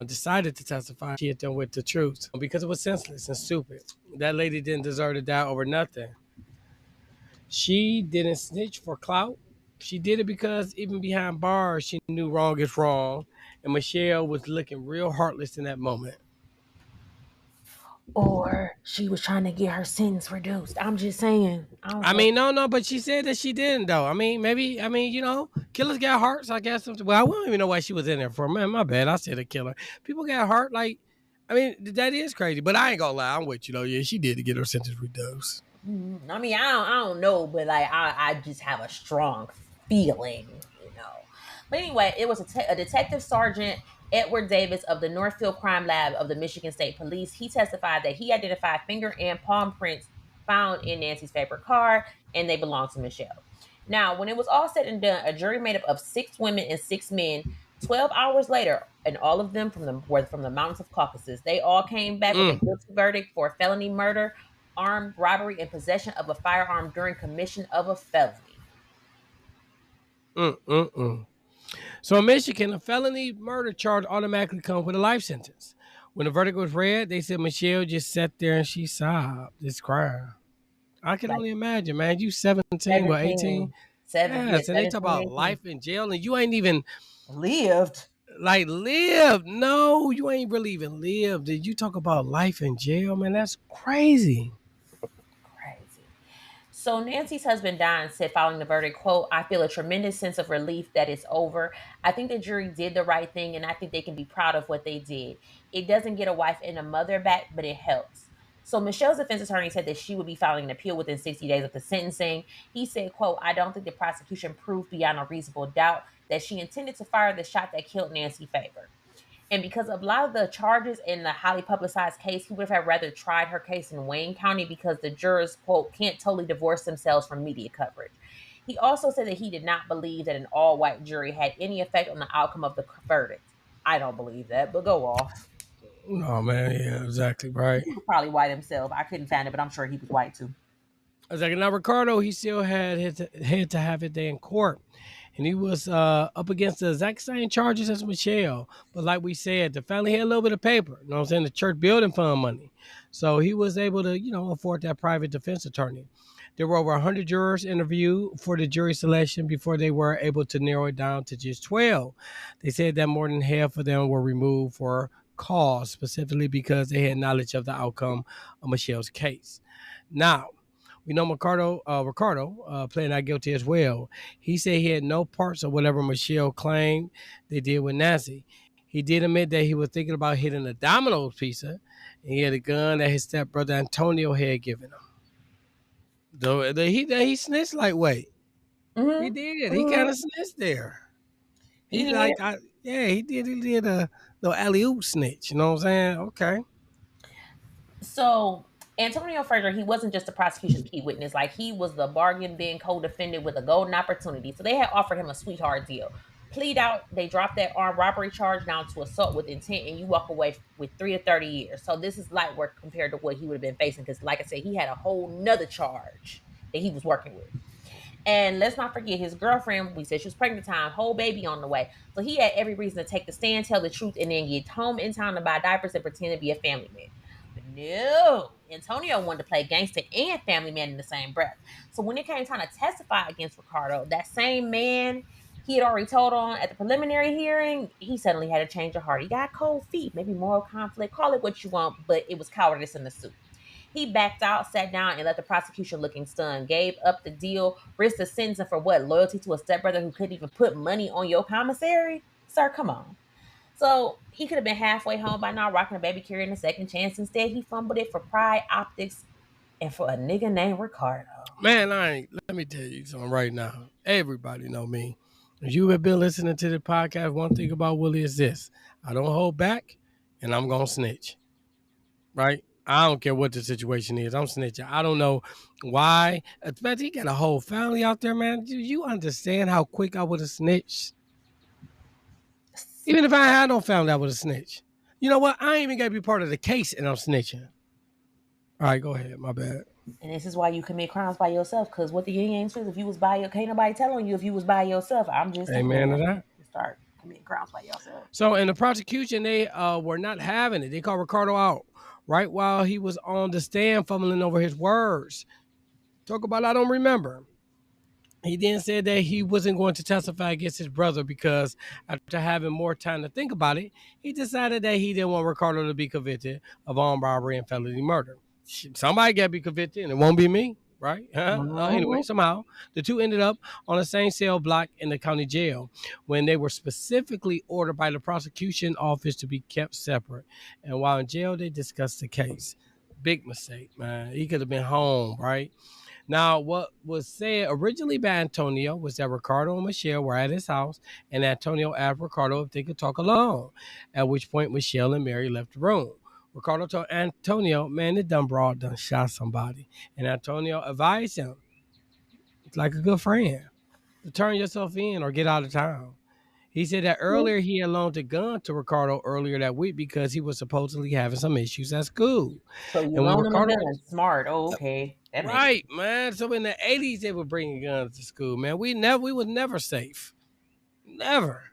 decided to testify, she hit them with the truth because it was senseless and stupid. That lady didn't deserve to die over nothing. She didn't snitch for clout. She did it because even behind bars, she knew wrong is wrong. And Michelle was looking real heartless in that moment. Or she was trying to get her sentence reduced. I'm just saying. I don't I care. mean, no, but she said that she didn't, though. I mean, maybe, killers got hearts, I guess. Well, I don't even know why she was in there for. Man, my bad. I said a killer. People got heart, like, I mean, that is crazy. But I ain't gonna lie. I'm with you, though. Yeah, she did to get her sentence reduced. I mean, I don't know, but like I just have a strong feeling. But anyway, it was a detective sergeant Edward Davis of the Northfield Crime Lab of the Michigan State Police. He testified that he identified finger and palm prints found in Nancy's favorite car, and they belonged to Michelle. Now, when it was all said and done, a jury made up of 6 women and 6 men. 12 hours later, and all of them were from the mountains of Caucasus. They all came back with a Mm, guilty verdict for felony murder, armed robbery, and possession of a firearm during commission of a felony. mm, mm, mm. So in Michigan, a felony murder charge automatically comes with a life sentence. When the verdict was read, they said Michelle just sat there and she sobbed. This crime. I can Like only imagine, man. You 17, what, 18? 17, yeah, Yes, and they talk 17, about 18. life in jail, and you ain't even Lived. like lived. No, you ain't really even lived. Did you talk about life in jail, man? That's crazy. Crazy. So Nancy's husband Don said following the verdict, quote, I feel a tremendous sense of relief that it's over. I think the jury did the right thing and I think they can be proud of what they did. It doesn't get a wife and a mother back, but it helps. So Michelle's defense attorney said that she would be filing an appeal within 60 days of the sentencing. He said, quote, I don't think the prosecution proved beyond a reasonable doubt that she intended to fire the shot that killed Nancy Faber. And because of a lot of the charges in the highly publicized case, he would have rather tried her case in Wayne County because the jurors, quote, can't totally divorce themselves from media coverage. He also said that he did not believe that an all white jury had any effect on the outcome of the verdict. I don't believe that, but go off. Oh man, yeah, exactly right. He was probably white himself. I couldn't find it, but I'm sure he was white too. I was like, now Ricardo, he still had to have it there in court, and he was up against the exact same charges as Michelle. But like we said, the family had a little bit of paper. You know what I'm saying? The church building fund money, so he was able to, afford that private defense attorney. There were over 100 jurors interviewed for the jury selection before they were able to narrow it down to just 12. They said that more than half of them were removed for cause, specifically because they had knowledge of the outcome of Michelle's case. Now, we know Ricardo pled not guilty as well. He said he had no parts of whatever Michelle claimed they did with Nancy. He did admit that he was thinking about hitting a Domino's pizza, and he had a gun that his stepbrother Antonio had given him. Though he snitched like wait. He Mm-hmm. did. He kind Mm-hmm. of snitched there. He He did. like yeah, he did. He did a little alley oop snitch. You know what I'm saying? Okay. So Antonio Fraser, he wasn't just the prosecution's key witness. Like he was the bargain bin co-defendant with a golden opportunity. So they had offered him a sweetheart deal. Plead out, they dropped that armed robbery charge down to assault with intent, and you walk away with 3 to 30 years. So this is light work compared to what he would have been facing. Because, like I said, he had a whole nother charge that he was working with. And let's not forget his girlfriend, we said she was pregnant time, whole baby on the way. So he had every reason to take the stand, tell the truth, and then get home in time to buy diapers and pretend to be a family man. But no, Antonio wanted to play gangster and family man in the same breath. So when it came time to testify against Ricardo, that same man he had already told on at the preliminary hearing, he suddenly had a change of heart. He got cold feet, maybe moral conflict, call it what you want, but it was cowardice in the suit. He backed out, sat down, and let the prosecution looking stunned. Gave up the deal, risked a sentence for what? Loyalty to a stepbrother who couldn't even put money on your commissary? Sir, come on. So he could have been halfway home by now, rocking a baby carrying a second chance. Instead, he fumbled it for pride, optics, and for a nigga named Ricardo. Man, let me tell you something right now. Everybody know me. If you have been listening to the podcast, one thing about Willie is this: I don't hold back, and I'm gonna snitch. Right? I don't care what the situation is. I'm snitching. I don't know why. Man, he got a whole family out there, man. Do you understand how quick I would have snitched? Even if I had no family, I would have snitched. You know what? I ain't even got to be part of the case, and I'm snitching. All right, go ahead. My bad. And this is why you commit crimes by yourself. Because what the Yin Yang says, if you was by your, can't nobody tell on you if you was by yourself. I'm just Amen to saying, that. start committing crimes by yourself. So in the prosecution, they were not having it. They called Ricardo out right while he was on the stand fumbling over his words. Talk about I don't remember. He then said that he wasn't going to testify against his brother because after having more time to think about it, he decided that he didn't want Ricardo to be convicted of armed robbery and felony murder. Somebody got to be convicted, and it won't be me, right? Anyway, Mm-hmm. somehow the two ended up on the same cell block in the county jail when they were specifically ordered by the prosecution office to be kept separate. And while in jail, they discussed the case. Big mistake, man. He could have been home, right? Now, what was said originally by Antonio was that Ricardo and Machelle were at his house, and Antonio asked Ricardo if they could talk alone, at which point Machelle and Mary left the room. Ricardo told Antonio, man, this dumb broad done shot somebody. And Antonio advised him, it's like a good friend, to turn yourself in or get out of town. He said that earlier he had loaned a gun to Ricardo earlier that week because he was supposedly having some issues at school. So you And when loan them a Ricardo gun. Smart. Oh, okay. That makes Right, man. So in the 80s, they were bringing guns to school, man. We was never safe. Never.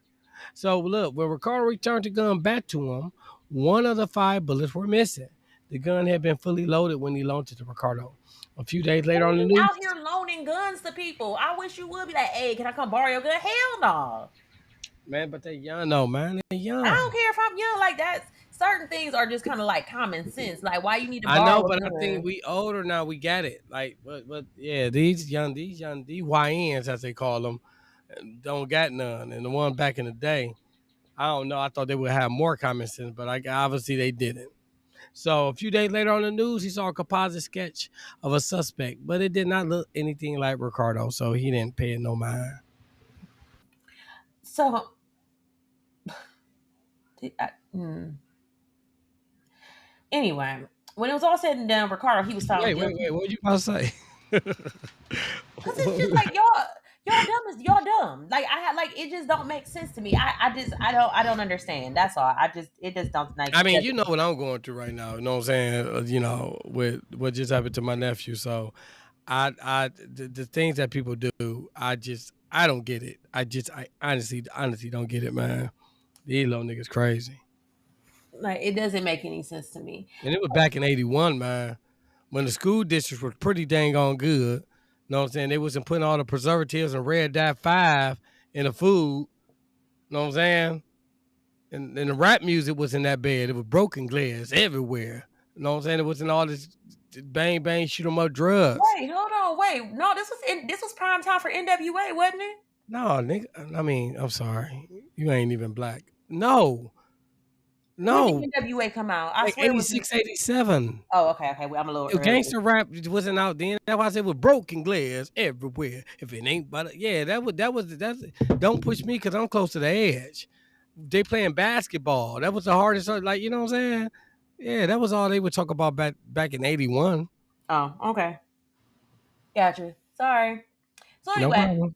So look, when Ricardo returned the gun back to him, one of the 5 bullets were missing. The gun had been fully loaded when he loaned it to Ricardo. A few days later on the you news, out here loaning guns to people. I wish you would be like, hey, can I come borrow your gun? Hell no. man, but they young though, man. They I don't young. care if I'm young. Like that, certain things are just kind of like common sense. Like why you need to I know, borrow a but I think gun? we older now. We got it. Like, but yeah, these YNs as they call them, don't got none. And the one back in the day, I don't know. I thought they would have more common sense, but obviously they didn't. So a few days later on the news, he saw a composite sketch of a suspect, but it did not look anything like Ricardo, so he didn't pay it no mind. So, anyway, when it was all said and done, Ricardo he was found Wait. guilty. What you about to say? Cause it's just like y'all dumb is y'all dumb. Like I had like it just don't make sense to me. I don't understand. That's all. It just don't like I mean, doesn't. you know what I'm going through right now. You know what I'm saying? With what just happened to my nephew. So, the things that people do, I don't get it. I honestly don't get it, man. These little niggas crazy. Like it doesn't make any sense to me. And it was back in '81, man, when the school districts were pretty dang on good. You know what I'm saying? They wasn't putting all the preservatives and red dye 5 in the food. You know what I'm saying? And the rap music wasn't that bad. It was broken glass everywhere. You know what I'm saying? It wasn't all this bang bang shoot 'em up drugs. Wait, hold on, wait. No, this was prime time for NWA, wasn't it? No, nigga. I mean, I'm sorry. You ain't even black. No. When did No. NWA come out? I Like swear it was. 86, 87. Oh, okay. Well, I'm a little If early. gangster rap wasn't out then, that's why I said with broken glass everywhere. If it ain't, but yeah, that's. Don't push me because I'm close to the edge. They playing basketball. That was the hardest. Like you know what I'm saying? Yeah, that was all they would talk about back in '81. Oh, okay. Gotcha. Sorry. So No anyway, problem.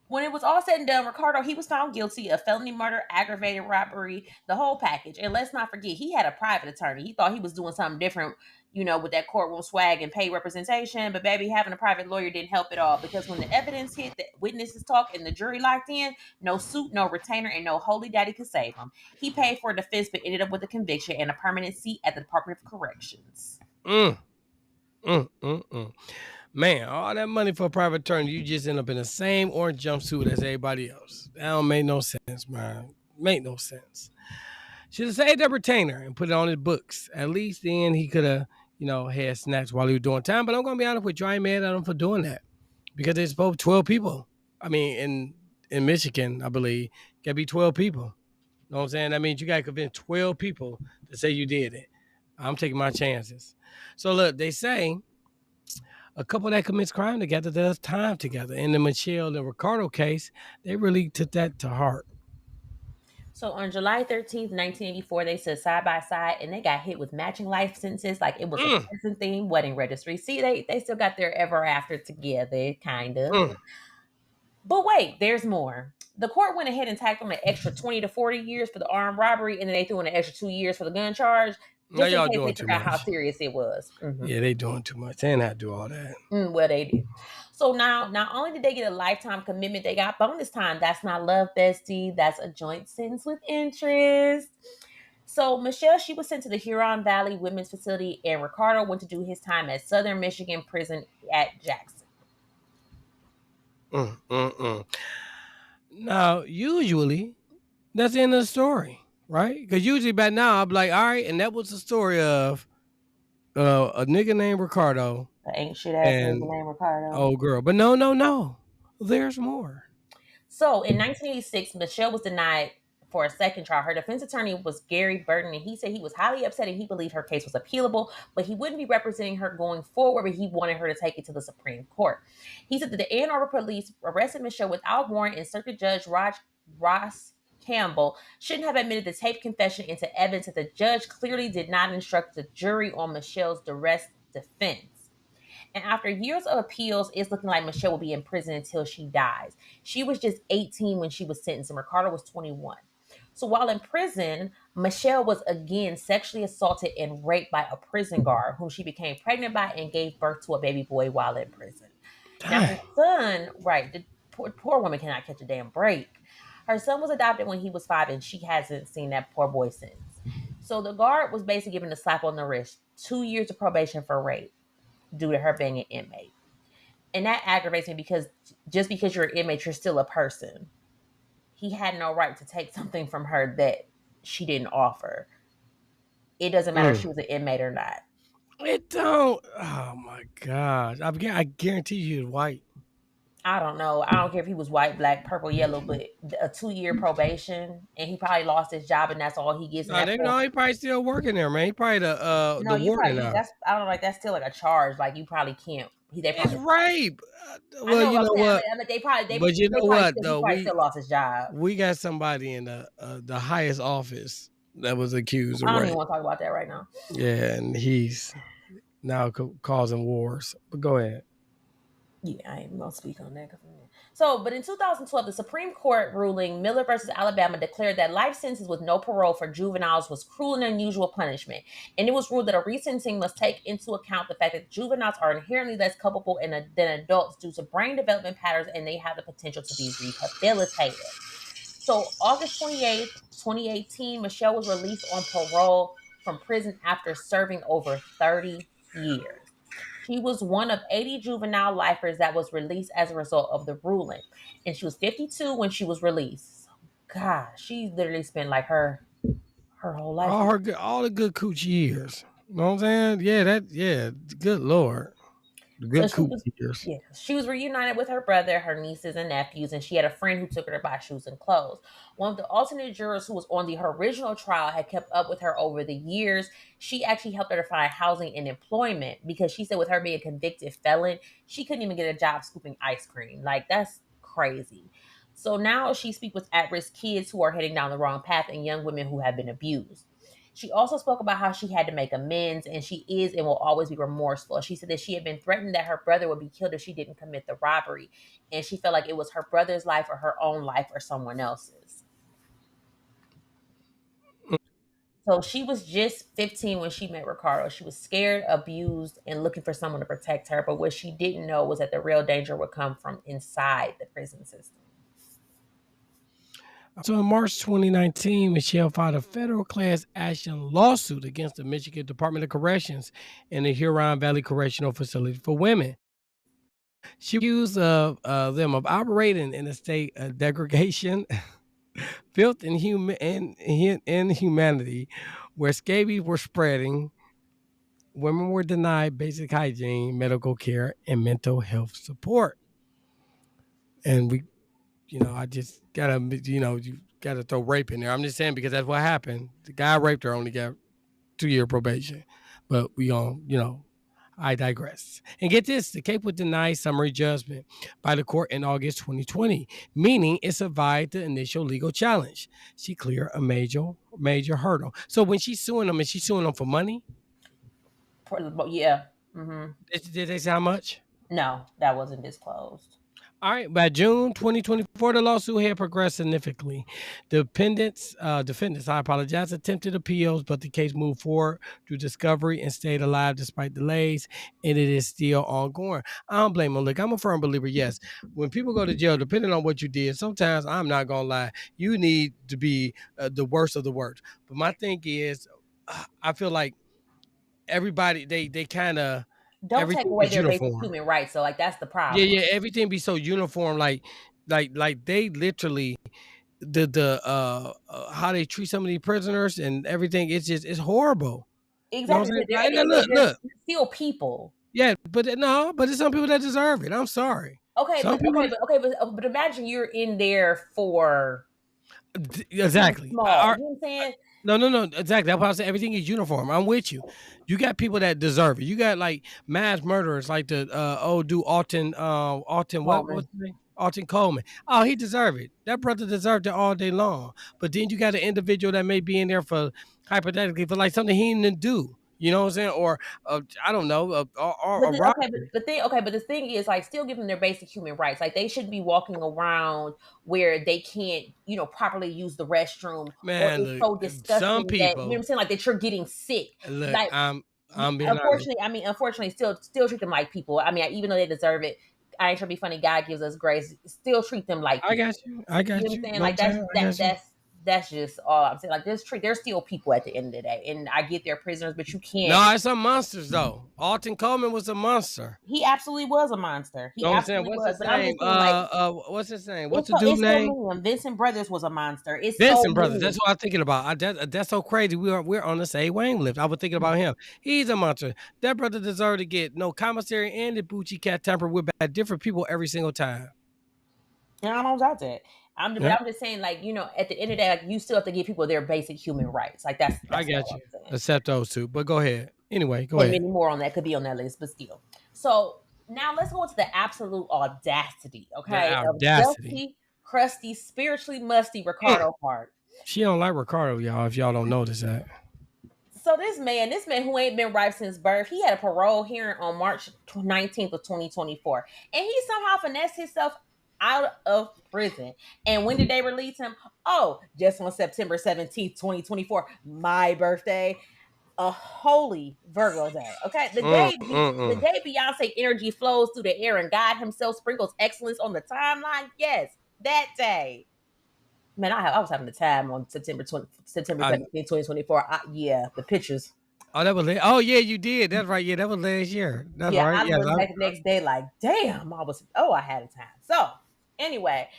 when it was all said and done, Ricardo he was found guilty of felony murder, aggravated robbery, the whole package. And let's not forget, he had a private attorney. He thought he was doing something different with that courtroom swag and pay representation. But baby, having a private lawyer didn't help at all, because when the evidence hit, the witnesses talk, and the jury locked in, no suit, no retainer, and no holy daddy could save him. He paid for a defense, but ended up with a conviction and a permanent seat at the Department of Corrections. Mm, mm. Man, all that money for a private attorney, you just end up in the same orange jumpsuit as everybody else. That don't make no sense, man. Make no sense. Should have saved that retainer and put it on his books. At least then he could have, had snacks while he was doing time. But I'm gonna be honest with you, I ain't mad at him for doing that because there's both 12 people. I mean, in Michigan, I believe, gotta be 12 people. You know what I'm saying? That means you gotta convince 12 people to say you did it. I'm taking my chances. So look, they say a couple that commits crime together does time together. In the Machelle and Ricardo case, they really took that to heart. So on July 13th, 1984, they stood side by side and they got hit with matching life sentences like it was a Mm, prison themed wedding registry. See, they still got their ever after together, kind of. mm. But wait, there's more. The court went ahead and tacked on an extra 20 to 40 years for the armed robbery, and then they threw in an extra 2 years for the gun charge, Now just in y'all case doing they too forgot how much. serious it was. Yeah, they doing too much. They ain't not do all that. Well, they did. So now, not only did they get a lifetime commitment, they got bonus time. That's not love, bestie. That's a joint sentence with interest. So Machelle, she was sent to the Huron Valley Women's Facility, and Ricardo went to do his time at Southern Michigan Prison at Jackson. Mm. Now, usually, that's the end of the story, right? Because usually by now, I'm like, all right, and that was the story of a nigga named Ricardo The ain't shit ass nigga and named Ricardo. old girl. But no. There's more. So in 1986, Michelle was denied for a second trial. Her defense attorney was Gary Burton, and he said he was highly upset and he believed her case was appealable, but he wouldn't be representing her going forward, but he wanted her to take it to the Supreme Court. He said that the Ann Arbor police arrested Michelle without warrant, and Circuit Judge Ross Campbell shouldn't have admitted the taped confession into evidence that the judge clearly did not instruct the jury on Michelle's direct defense. And after years of appeals, it's looking like Michelle will be in prison until she dies. She was just 18 when she was sentenced, and Ricardo was 21. So while in prison, Michelle was again sexually assaulted and raped by a prison guard whom she became pregnant by and gave birth to a baby boy while in prison. Now her Dang. son, right, the poor woman cannot catch a damn break. Her son was adopted when he was 5, and she hasn't seen that poor boy since. So the guard was basically given a slap on the wrist, 2 years of probation for rape due to her being an inmate. And that aggravates me because just because you're an inmate, you're still a person. He had no right to take something from her that she didn't offer. It doesn't matter if Mm. she was an inmate or not. It don't. Oh my gosh. I guarantee you it's white. I don't know. I don't care if he was white, black, purple, yellow, but a 2 year probation, and he probably lost his job, and that's all he gets. And No, that they poor, know he probably still working there, man. He probably no, the you warden probably now. that's I don't know, like that's still like a charge. Like you probably can't. They It's probably. rape. I Well, know you what I'm know saying. what? I mean, they probably But you know what he though? probably still lost his job. We got somebody in the highest office that was accused of I don't even rape. want to talk about that right now. Yeah, and he's now causing wars. But go ahead. Yeah, I ain't gonna speak on that. So, but in 2012, the Supreme Court ruling Miller versus Alabama declared that life sentences with no parole for juveniles was cruel and unusual punishment, and it was ruled that a resentencing must take into account the fact that juveniles are inherently less culpable than adults due to brain development patterns, and they have the potential to be rehabilitated. So, August 28th, 2018, Michelle was released on parole from prison after serving over 30 years. She was one of 80 juvenile lifers that was released as a result of the ruling. And she was 52 when she was released. So, gosh, she literally spent like her whole life. All the good cooch years. You know what I'm saying? Yeah, good lord. The So good she cooch was, years. yeah, she was reunited with her brother, her nieces and nephews, and she had a friend who took her to buy shoes and clothes. One of the alternate jurors who was on her original trial had kept up with her over the years. She actually helped her to find housing and employment because she said with her being a convicted felon, she couldn't even get a job scooping ice cream. Like that's crazy. So now she speaks with at-risk kids who are heading down the wrong path and young women who have been abused. She also spoke about how she had to make amends and she is and will always be remorseful. She said that she had been threatened that her brother would be killed if she didn't commit the robbery. And she felt like it was her brother's life or her own life or someone else's. So she was just 15 when she met Ricardo. She was scared, abused, and looking for someone to protect her. But what she didn't know was that the real danger would come from inside the prison system. So in March 2019, Machelle filed a federal class action lawsuit against the Michigan Department of Corrections and the Huron Valley Correctional Facility for Women. She accused of them of operating in a state of degradation, filth, and inhumanity, where scabies were spreading, women were denied basic hygiene, medical care, and mental health support. And I just gotta, you gotta throw rape in there. I'm just saying because that's what happened. The guy raped her, only got 2-year probation. But I digress. And get this, the case was denied summary judgment by the court in August 2020, meaning it survived the initial legal challenge. She cleared a major hurdle. So when she's suing them, is she suing them for money? Yeah. Mm-hmm. Did they say how much? No, that wasn't disclosed. All right, by June 2024, the lawsuit had progressed significantly. Defendants, I apologize, attempted appeals, but the case moved forward through discovery and stayed alive despite delays, and it is still ongoing. I don't blame them. Look, I'm a firm believer. Yes, when people go to jail, depending on what you did, sometimes I'm not gonna lie, you need to be the worst of the worst. But my thing is, I feel like everybody they kind of Don't take everything away is their basic uniform. human rights. So, like, that's the Yeah, problem. yeah, everything be so uniform, like they literally how they treat some of these prisoners and everything. It's horrible. You know what Exactly. I'm saying? At the end of the day, Look, they're still people. yeah, but no, but there's some people that deserve it. I'm sorry, Okay, some but people but imagine you're in there for something exactly. small. You know what I'm saying? No, exactly. That's why I say everything is uniform. I'm with you. You got people that deserve it. You got like mass murderers, like the old dude Alton, what's Coleman. his name? Alton Coleman. Oh, he deserved it. That brother deserved it all day long. But then you got an individual that may be in there for hypothetically for like something he didn't do. You know what I'm saying? Or I don't know, or But a okay, robbery. but the thing is, like, still give them their basic human rights. Like, they shouldn't be walking around where they can't, properly use the restroom, or Man, it's look, so some disgusting that, what people I'm saying, like, that you're getting sick. look. Like, I'm being honest. unfortunately, still treat them like people. I mean, even though they deserve it, I ain't trying to be funny. God gives us grace. Still treat them like I got people. you. I You know got what I'm you. saying? No, Like, I'm saying I got you. that's just all I'm saying. Like, they're still people at the end of the day, and I get they're prisoners, but you can't. No, it's some monsters though. Alton Coleman was a monster. He absolutely was a monster. He You know what I'm saying? absolutely What's was. his But I'm name? just saying, like, What's his name? What's the dude it's so name? many of them. Vincent Brothers was a monster. It's so Benson Brothers. That's many. what I'm thinking about. That's so crazy. We're on the same wavelength. I was thinking about him. He's a monster. That brother deserved to get no commissary and the Bucci cat tempered with by different people every single time. I don't know about that. But Yeah, I'm just saying, like, at the end of the day, like, you still have to give people their basic human rights. Like, I that's got all you. I'm saying. Except those two. But go ahead. Anyway, go And ahead. many more on that could be on that list, but still. So now let's go into the absolute audacity, The okay, of audacity. dusty, crusty, spiritually musty Mm. Ricardo Hart. She don't like Ricardo, y'all. If y'all don't notice that. So this man who ain't been right since birth, he had a parole hearing on March 19th of 2024, and he somehow finessed himself out of prison. And when did they release him? Oh, just on September 17th, 2024, my birthday, a holy Virgo day. Okay, the Mm. day Beyonce energy flows through the air and God Himself sprinkles excellence on the timeline. Yes, that day. Man, I was having the time on September I 17th, 2024. Yeah, the pictures. Oh, that was oh yeah, you did. That's right. Yeah, that was last year. That's Yeah, right. I Yes, looked back the next day like, damn, I had a time. So, anyway,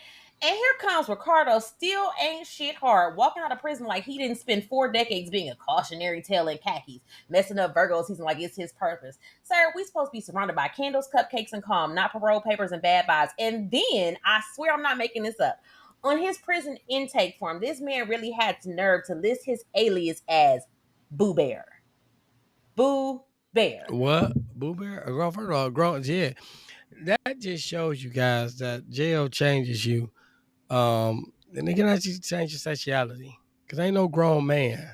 and here comes Ricardo, still ain't shit hard, walking out of prison like he didn't spend 4 decades being a cautionary tale in khakis, messing up Virgo season like it's his purpose. Sir, we supposed to be surrounded by candles, cupcakes, and calm, not parole papers and bad vibes. And then, I swear I'm not making this up, on his prison intake form, this man really had the nerve to list his alias as Boo Bear. Boo Bear. what? Boo Bear? First of all, grown. Yeah, that just shows you guys that jail changes you. And it can actually change your sexuality. Cause ain't no grown man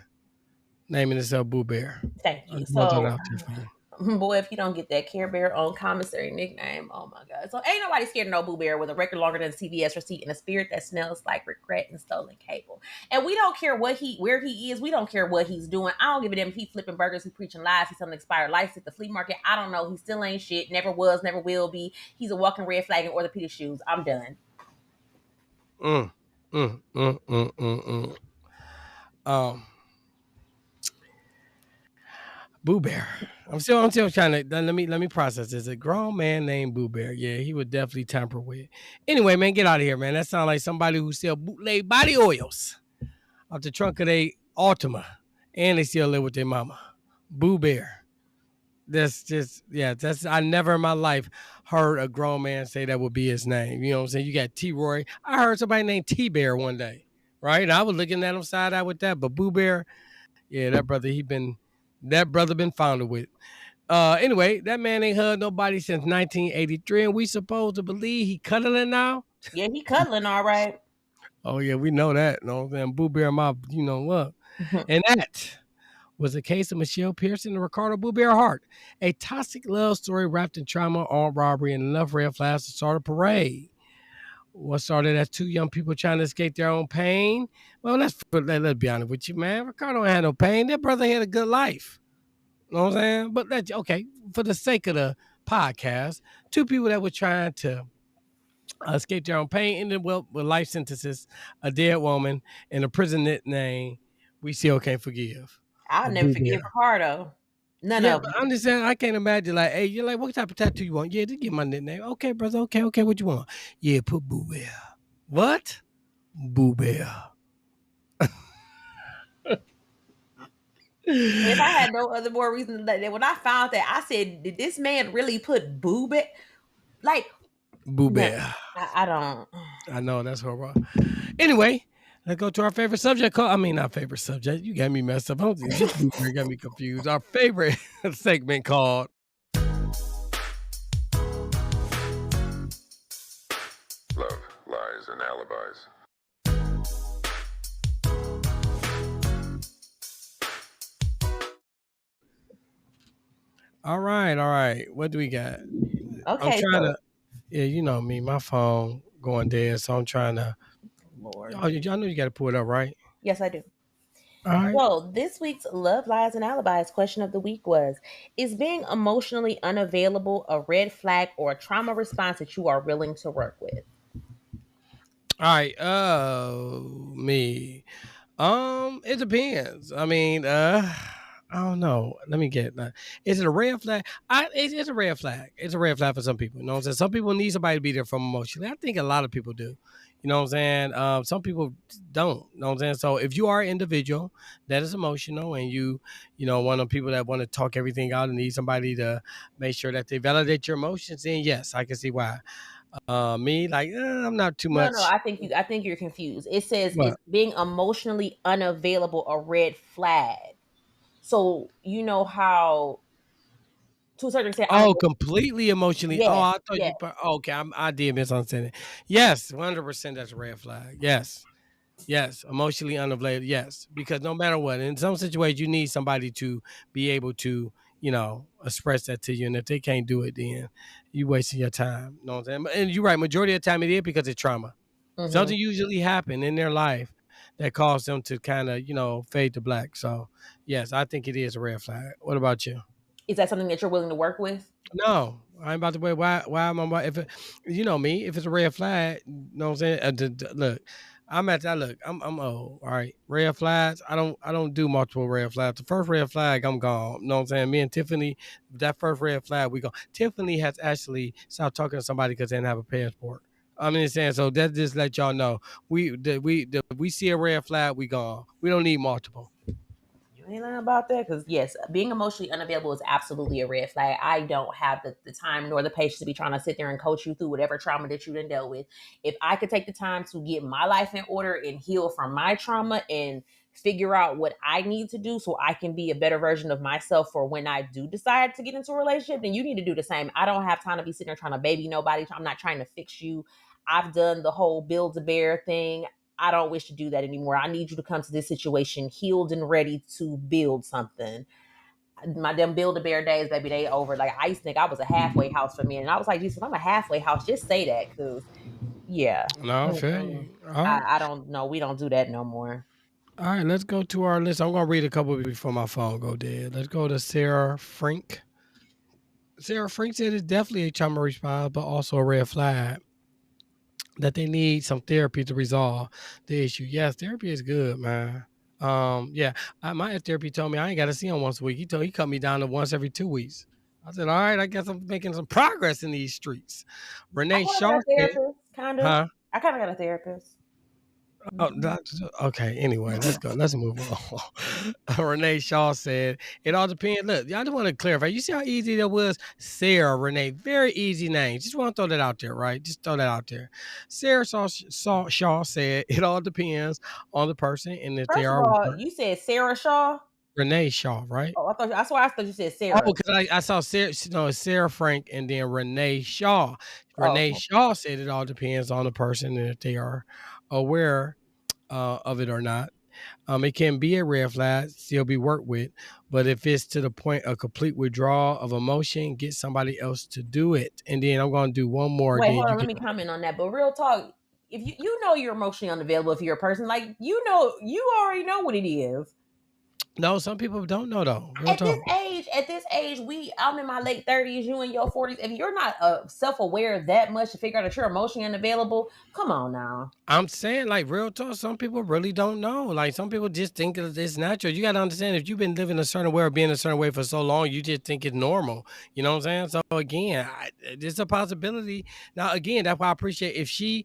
naming himself Boo Bear. Thank I you. just want that So, out there for you. Boy, if you don't get that Care Bear on commissary nickname, oh my god. So ain't nobody scared of no Boo Bear with a record longer than a CVS receipt and a spirit that smells like regret and stolen cable. And we don't care where he is. We don't care what he's doing. I don't give a damn if he flipping burgers, he preaching lies, he's selling expired lights at the flea market. I don't know. He still ain't shit. Never was, never will be. He's a walking red flag in orthopedic shoes. I'm done. Mm, mm, mm, mm, mm, mm. Um, Boo Bear. I'm still trying to let me process this. A grown man named Boo Bear. Yeah, he would definitely tamper with. Anyway, man, get out of here, man. That sounds like somebody who sell bootleg body oils out the trunk of their Altima, and they still live with their mama. Boo Bear. That's just yeah. That's I never in my life heard a grown man say that would be his name. You know what I'm saying? You got T Roy. I heard somebody named T Bear one day, right? And I was looking at him side eye with that, but Boo Bear, yeah, that brother been founded with. Anyway, that man ain't hugged nobody since 1983, and we supposed to believe he cuddling now. Yeah, he cuddling all right. Oh yeah, we know that. No, man, Boo Bear, my, you know what? And that was the case of Machelle Pearson and Ricardo Boo Bear Hart, a toxic love story wrapped in trauma, armed robbery, and enough red flags to start a parade. What started as two young people trying to escape their own pain? Well, let's be honest with you, man. Ricardo ain't had no pain. That brother had a good life. You know what I'm saying? But that's okay. For the sake of the podcast, two people that were trying to escape their own pain ended well with life sentences, a dead woman, and a prison nickname we still can't forgive. I'll never Boo forgive Bear. Ricardo. None Yeah, of but them. I'm just saying I can't imagine like, hey, you're like, what type of tattoo you want? Yeah, just get my nickname. Okay, brother. Okay, okay, what you want? Yeah, put Boo Bear. What? Boo Bear. If I had no other more reason to let that, when I found that, I said, "Did this man really put boob it?" Like, Boo no, Bear. I don't. I know that's horrible. Anyway, let's go to our favorite subject. I mean, not favorite subject. You got me messed up. This Boo Bear got me confused. Our favorite segment called Love, Lies, and Alibis. All right, all right. What do we got? I'm Okay, trying so to. Yeah, you know me. My phone going dead, so I'm trying to. Lord, Oh, I know you got to pull it up, right? yes, I do. All right. So this week's Love, Lies, and Alibis question of the week was: is being emotionally unavailable a red flag or a trauma response that you are willing to work with? All right. Me. It depends. I mean, I don't know. Let me get that. Is it a red flag? It's a red flag. It's a red flag for some people. You know what I'm saying? Some people need somebody to be there for them emotionally. I think a lot of people do. You know what I'm saying? Some people don't. You know what I'm saying? So if you are an individual that is emotional and you know, one of the people that want to talk everything out and need somebody to make sure that they validate your emotions, then yes, I can see why. Me, like, I'm not too No, much. I think you're confused. It says is What? being emotionally unavailable a red flag. So you know how to a certain extent I'm Oh, completely emotionally. Oh, yes, I thought yes. you. Okay, I did misunderstand it. Yes, 100%. That's a red flag. Yes, yes, emotionally unavailable. Yes, because no matter what, in some situations, you need somebody to be able to, express that to you, and if they can't do it, then you wasting your time. You know what I'm saying? And you're right. Majority of the time, it is because of trauma. Hmm. Something usually happen in their life that caused them to kind of, fade to black. So, yes, I think it is a red flag. What about you? Is that something that you're willing to work with? No, I ain't about to wait. Why am I? If it, you know me, if it's a red flag, you know what I'm saying. Look, I'm at that. Look, I'm old. All right, red flags. I don't do multiple red flags. The first red flag, I'm gone. You know what I'm saying. Me and Tiffany, that first red flag, we go. Tiffany has actually stopped talking to somebody because they didn't have a passport. I mean, saying so that just let y'all know we see a red flag, we gone. We don't need multiple. You ain't lying about that because yes, being emotionally unavailable is absolutely a red flag. I don't have the time nor the patience to be trying to sit there and coach you through whatever trauma that you done dealt with. If I could take the time to get my life in order and heal from my trauma and figure out what I need to do so I can be a better version of myself for when I do decide to get into a relationship, then you need to do the same. I don't have time to be sitting there trying to baby nobody. I'm not trying to fix you. I've done the whole build a bear thing. I don't wish to do that anymore. I need you to come to this situation healed and ready to build something. them Build-A-Bear days, baby, they over. Like I used to think I was a halfway house for men, and I was like, Jesus, I'm a halfway house. Just say that, cause yeah, No, I feel mm-mm. you. All right. I don't know. We don't do that no more. All right, let's go to our list. I'm gonna read a couple before my phone go dead. Let's go to Sarah Frank. Sarah Frank said it's definitely a trauma response, but also a red flag that they need some therapy to resolve the issue. Yes, therapy is good, man. Yeah, my therapy told me I ain't got to see him once a week. He cut me down to once every 2 weeks. I said, all right, I guess I'm making some progress in these streets. I Renee kind of got Shaw a said, therapist, kind of. huh? I kind of got a therapist. Oh, Mhm. okay. Anyway, let's go. Let's move on. Renee Shaw said, "It all depends." Look, y'all just want to clarify. You see how easy that was? Sarah Renee, very easy name. Just want to throw that out there, right? Just throw that out there. Shaw said, "It all depends on the person and if they First of are all, you said Sarah Shaw. Renee Shaw, right?" Oh, I thought that's why I thought you said Oh, Sarah. because I saw Sarah, no, it's Sarah Frank and then Renee Shaw. Renee Oh, Shaw said it all depends on the person and if they are aware of it or not. It can be a red flag, still be worked with, but if it's to the point of complete withdrawal of emotion, get somebody else to do it. And then I'm going to do one more. wait, Then hold you on. Let can. me comment on that. But real talk, if you know you're emotionally unavailable if you're a person, like you already know what it is. No, some people don't know though. Real talk. At this age, I'm in my late 30s, you in your 40s. If you're not self-aware that much to figure out that you're emotionally unavailable, come on now. I'm saying, like, real talk, some people really don't know. Like, some people just think that it's natural. You got to understand, if you've been living a certain way or being a certain way for so long, you just think it's normal. You know what I'm saying? So, again, it's a possibility. Now, again, that's why I appreciate if he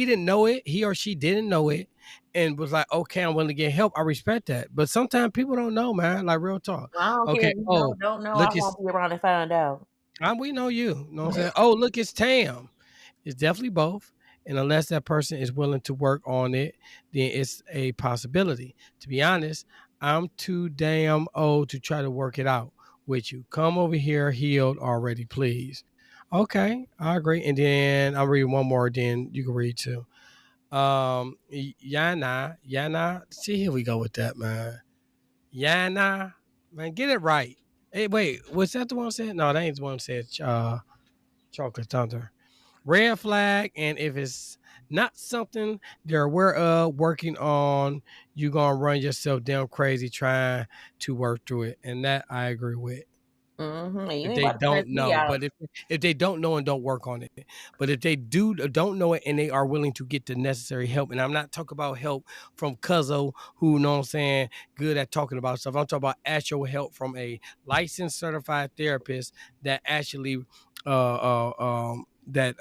didn't know it, he or she didn't know it, and was like, okay, I'm willing to get help. I respect that. But sometimes people don't know, man. Like, real talk. I don't care. Okay. You know, Oh, don't know. I look, it's, won't be around to find out. we know you. You know what I'm saying? Oh, look, it's Tam. It's definitely both. And unless that person is willing to work on it, then it's a possibility. To be honest, I'm too damn old to try to work it out with you. Come over here healed already, please. Okay, I agree. And then I'll read one more, then you can read too. Yana. See, here we go with that, man. Yana, man, get it right. Hey, wait, was that the one said? No, that ain't the one said Chocolate Thunder. Red flag, and if it's not something they're aware of, working on, you're gonna run yourself down crazy trying to work through it, and that I agree with. Mm-hmm. And you If ain't they about to stress don't me know, out. but if they don't know and don't work on it, but if they don't know it and they are willing to get the necessary help, and I'm not talking about help from Cuzzo, who know what I'm saying, good at talking about stuff. I'm talking about actual help from a licensed certified therapist that actually that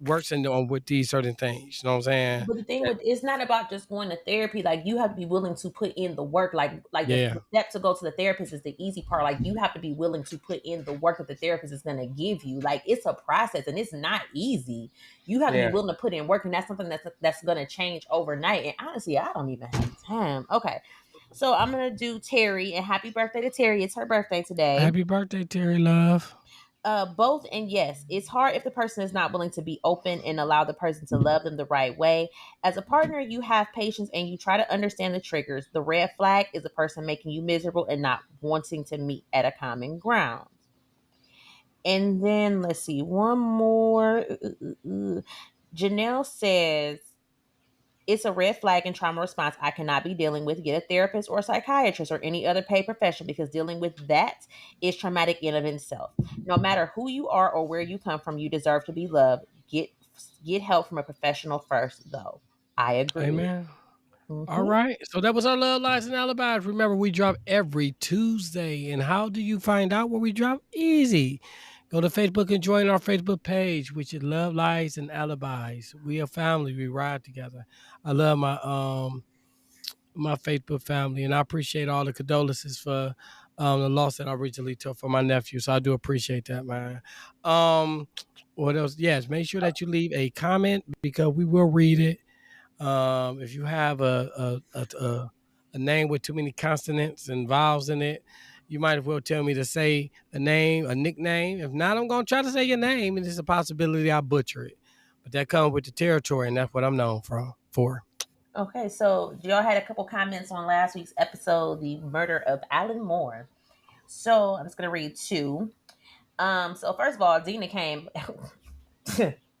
works on with these certain things. You know what I'm saying? But the thing with it's not about just going to therapy. Like you have to be willing to put in the work. Like Yeah, the step to go to the therapist is the easy part. Like you have to be willing to put in the work that the therapist is going to give you. Like it's a process and it's not easy. You have to be yeah. willing to put in work, and that's something that's going to change overnight. And honestly, I don't even have time. Okay, so I'm gonna do Terry, and happy birthday to Terry. It's her birthday today. Happy birthday, Terry Love. Both and yes, it's hard if the person is not willing to be open and allow the person to love them the right way. As a partner, you have patience and you try to understand the triggers. The red flag is a person making you miserable and not wanting to meet at a common ground. And then let's see, one more. Janelle says it's a red flag in trauma response. I cannot be dealing with. Get a therapist or a psychiatrist or any other paid professional because dealing with that is traumatic in of itself. No matter who you are or where you come from, you deserve to be loved. Get help from a professional first, though. I agree. Amen. All Mm-hmm. right. So that was our Love Lies and Alibis. Remember, we drop every Tuesday. And how do you find out where we drop? Easy. Go to Facebook and join our Facebook page, which is Love Lies and Alibis. We are family. We ride together. I love my Facebook family, and I appreciate all the condolences for the loss that I originally took for my nephew. So I do appreciate that, man. Um, what else? Yes, make sure that you leave a comment because we will read it. If you have a name with too many consonants and vowels in it, you might as well tell me to say a name, a nickname. If not, I'm gonna try to say your name, and there's a possibility I butcher it. But that comes with the territory, and that's what I'm known for. Okay, so y'all had a couple comments on last week's episode, the murder of Alan Moore. So I'm just gonna read two. So first of all, Dina came.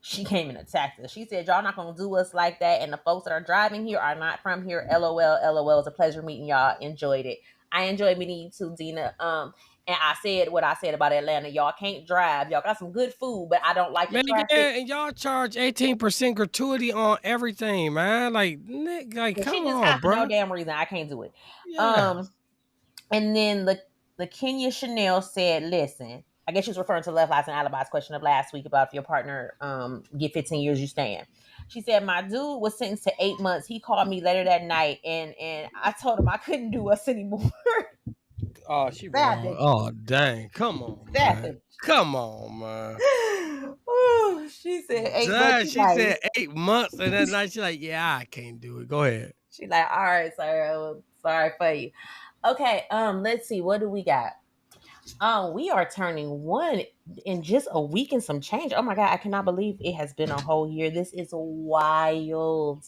She came and attacked us. She said, "Y'all not gonna do us like that, and the folks that are driving here are not from here." LOL, LOL. It's a pleasure meeting y'all. Enjoyed it. I enjoyed meeting you too, Dina. And I said what I said about Atlanta. Y'all can't drive. Y'all got some good food, but I don't like the Man, traffic. yeah, and y'all charge 18% gratuity on everything, man. Like, And she come just on, for no bro. damn reason. I can't do it. Yeah. Um, and then the Kenya Chanel said, "Listen." I guess she was referring to Love Lies and Alibis question of last week about if your partner get 15 years, you stand. She said, "My dude was sentenced to 8 months. He called me later that night, and I told him I couldn't do us anymore." Oh, she wrong. Savage. Oh, dang. Come on, man. Savage. Come on, man. Oh, she said 8 months. Dang, she said 8 months, and that night she like, yeah, I can't do it. Go ahead. She like, all right, sorry, sorry for you. Okay, let's see, what do we got? We are turning one in just a week and some change. Oh my god, I cannot believe it has been a whole year. This is wild.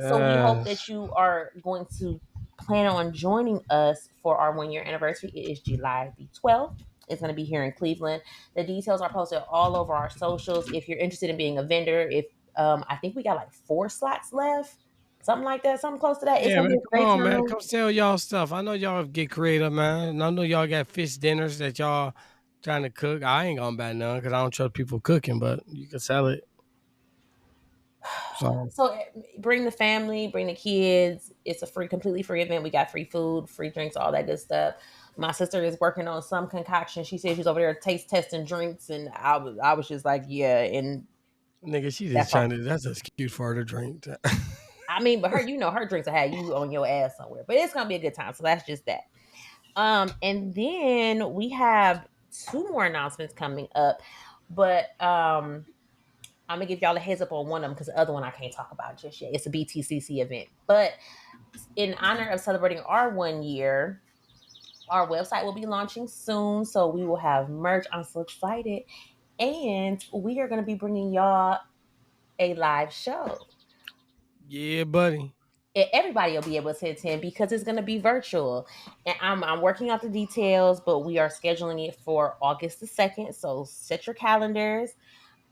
So we hope that Yes. you are going to plan on joining us for our 1 year anniversary. It is July the 12th. It's going to be here in Cleveland. The details are posted all over our socials. If you're interested in being a vendor, if I think we got like 4 slots left, something like that, something close to that. It's Yeah, going to man. be a Come great on, man. time. Come sell y'all stuff. I know y'all get creative, man. And I know y'all got fish dinners that y'all trying to cook. I ain't gonna buy none because I don't trust people cooking, but you can sell it. So So bring the family, bring the kids. It's a completely free event. We got free food, free drinks, all that good stuff. My sister is working on some concoction. She said she's over there taste testing drinks, and I was just like, yeah, and nigga, she just that's all. trying to that's an excuse for her to drink. I mean, but her, her drinks will have you on your ass somewhere. But it's gonna be a good time. So that's just that. And then we have two more announcements coming up, but I'm gonna give y'all a heads up on one of them because the other one I can't talk about just yet. It's a BTCC event, but in honor of celebrating our 1 year, our website will be launching soon. So we will have merch. I'm so excited. And we are going to be bringing y'all a live show. Yeah, buddy. Everybody will be able to attend because it's going to be virtual. And I'm working out the details, but we are scheduling it for August the 2nd. So set your calendars.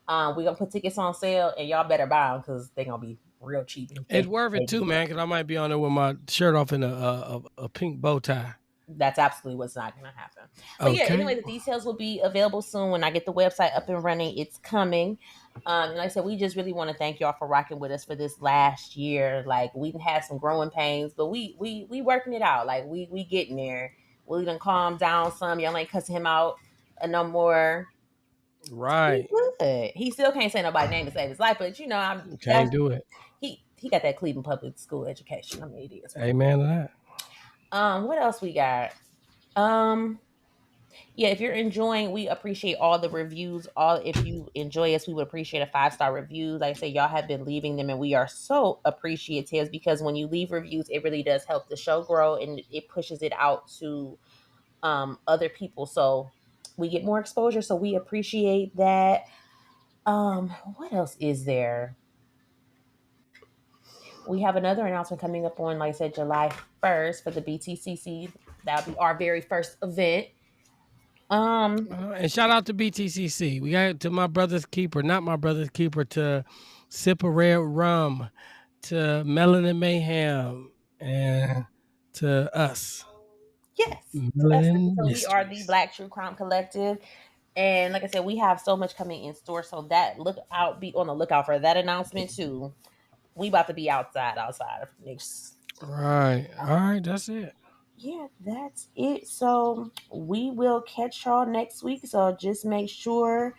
We're going to put tickets on sale, and y'all better buy them because they're going to be real cheap. And It's thank worth it you. too, man, because I might be on there with my shirt off in a pink bow tie. That's absolutely what's not going to happen. But yeah, Okay. anyway, the details will be available soon when I get the website up and running. It's coming. And like I said, we just really want to thank y'all for rocking with us for this last year. Like we had some growing pains, but we working it out. Like we getting there. We done calm down some. Y'all ain't cussing him out no more. He Right. good. He still can't say nobody's name to save his life, but Can't do it. he got that Cleveland public school education. I mean, it is what it Amen to that. is. What else we got? Um, yeah, if you're enjoying, we appreciate all the reviews. All if you enjoy us, we would appreciate a 5-star review. Like I say, y'all have been leaving them, and we are so appreciative because when you leave reviews, it really does help the show grow and it pushes it out to other people. So we get more exposure. So we appreciate that. What else is there? We have another announcement coming up on, like I said, July 1st for the BTCC. That'll be our very first event. And shout out to BTCC. We got to My Brothaz Keeper, not My Brothaz Keeper, to Sip of Redrum, to Melanin Mayhem, and to us, Yes, to us. Melanin So we are the Mysteries. Black True Crime Collective, and like I said, we have so much coming in store. So that look out, be on the lookout for that announcement too. We about to be outside of next. Right. All right. That's it. Yeah, that's it. So we will catch y'all next week. So just make sure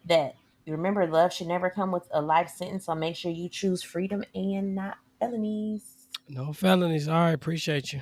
that you remember love should never come with a life sentence. So make sure you choose freedom and not felonies. No felonies. All right. Appreciate you.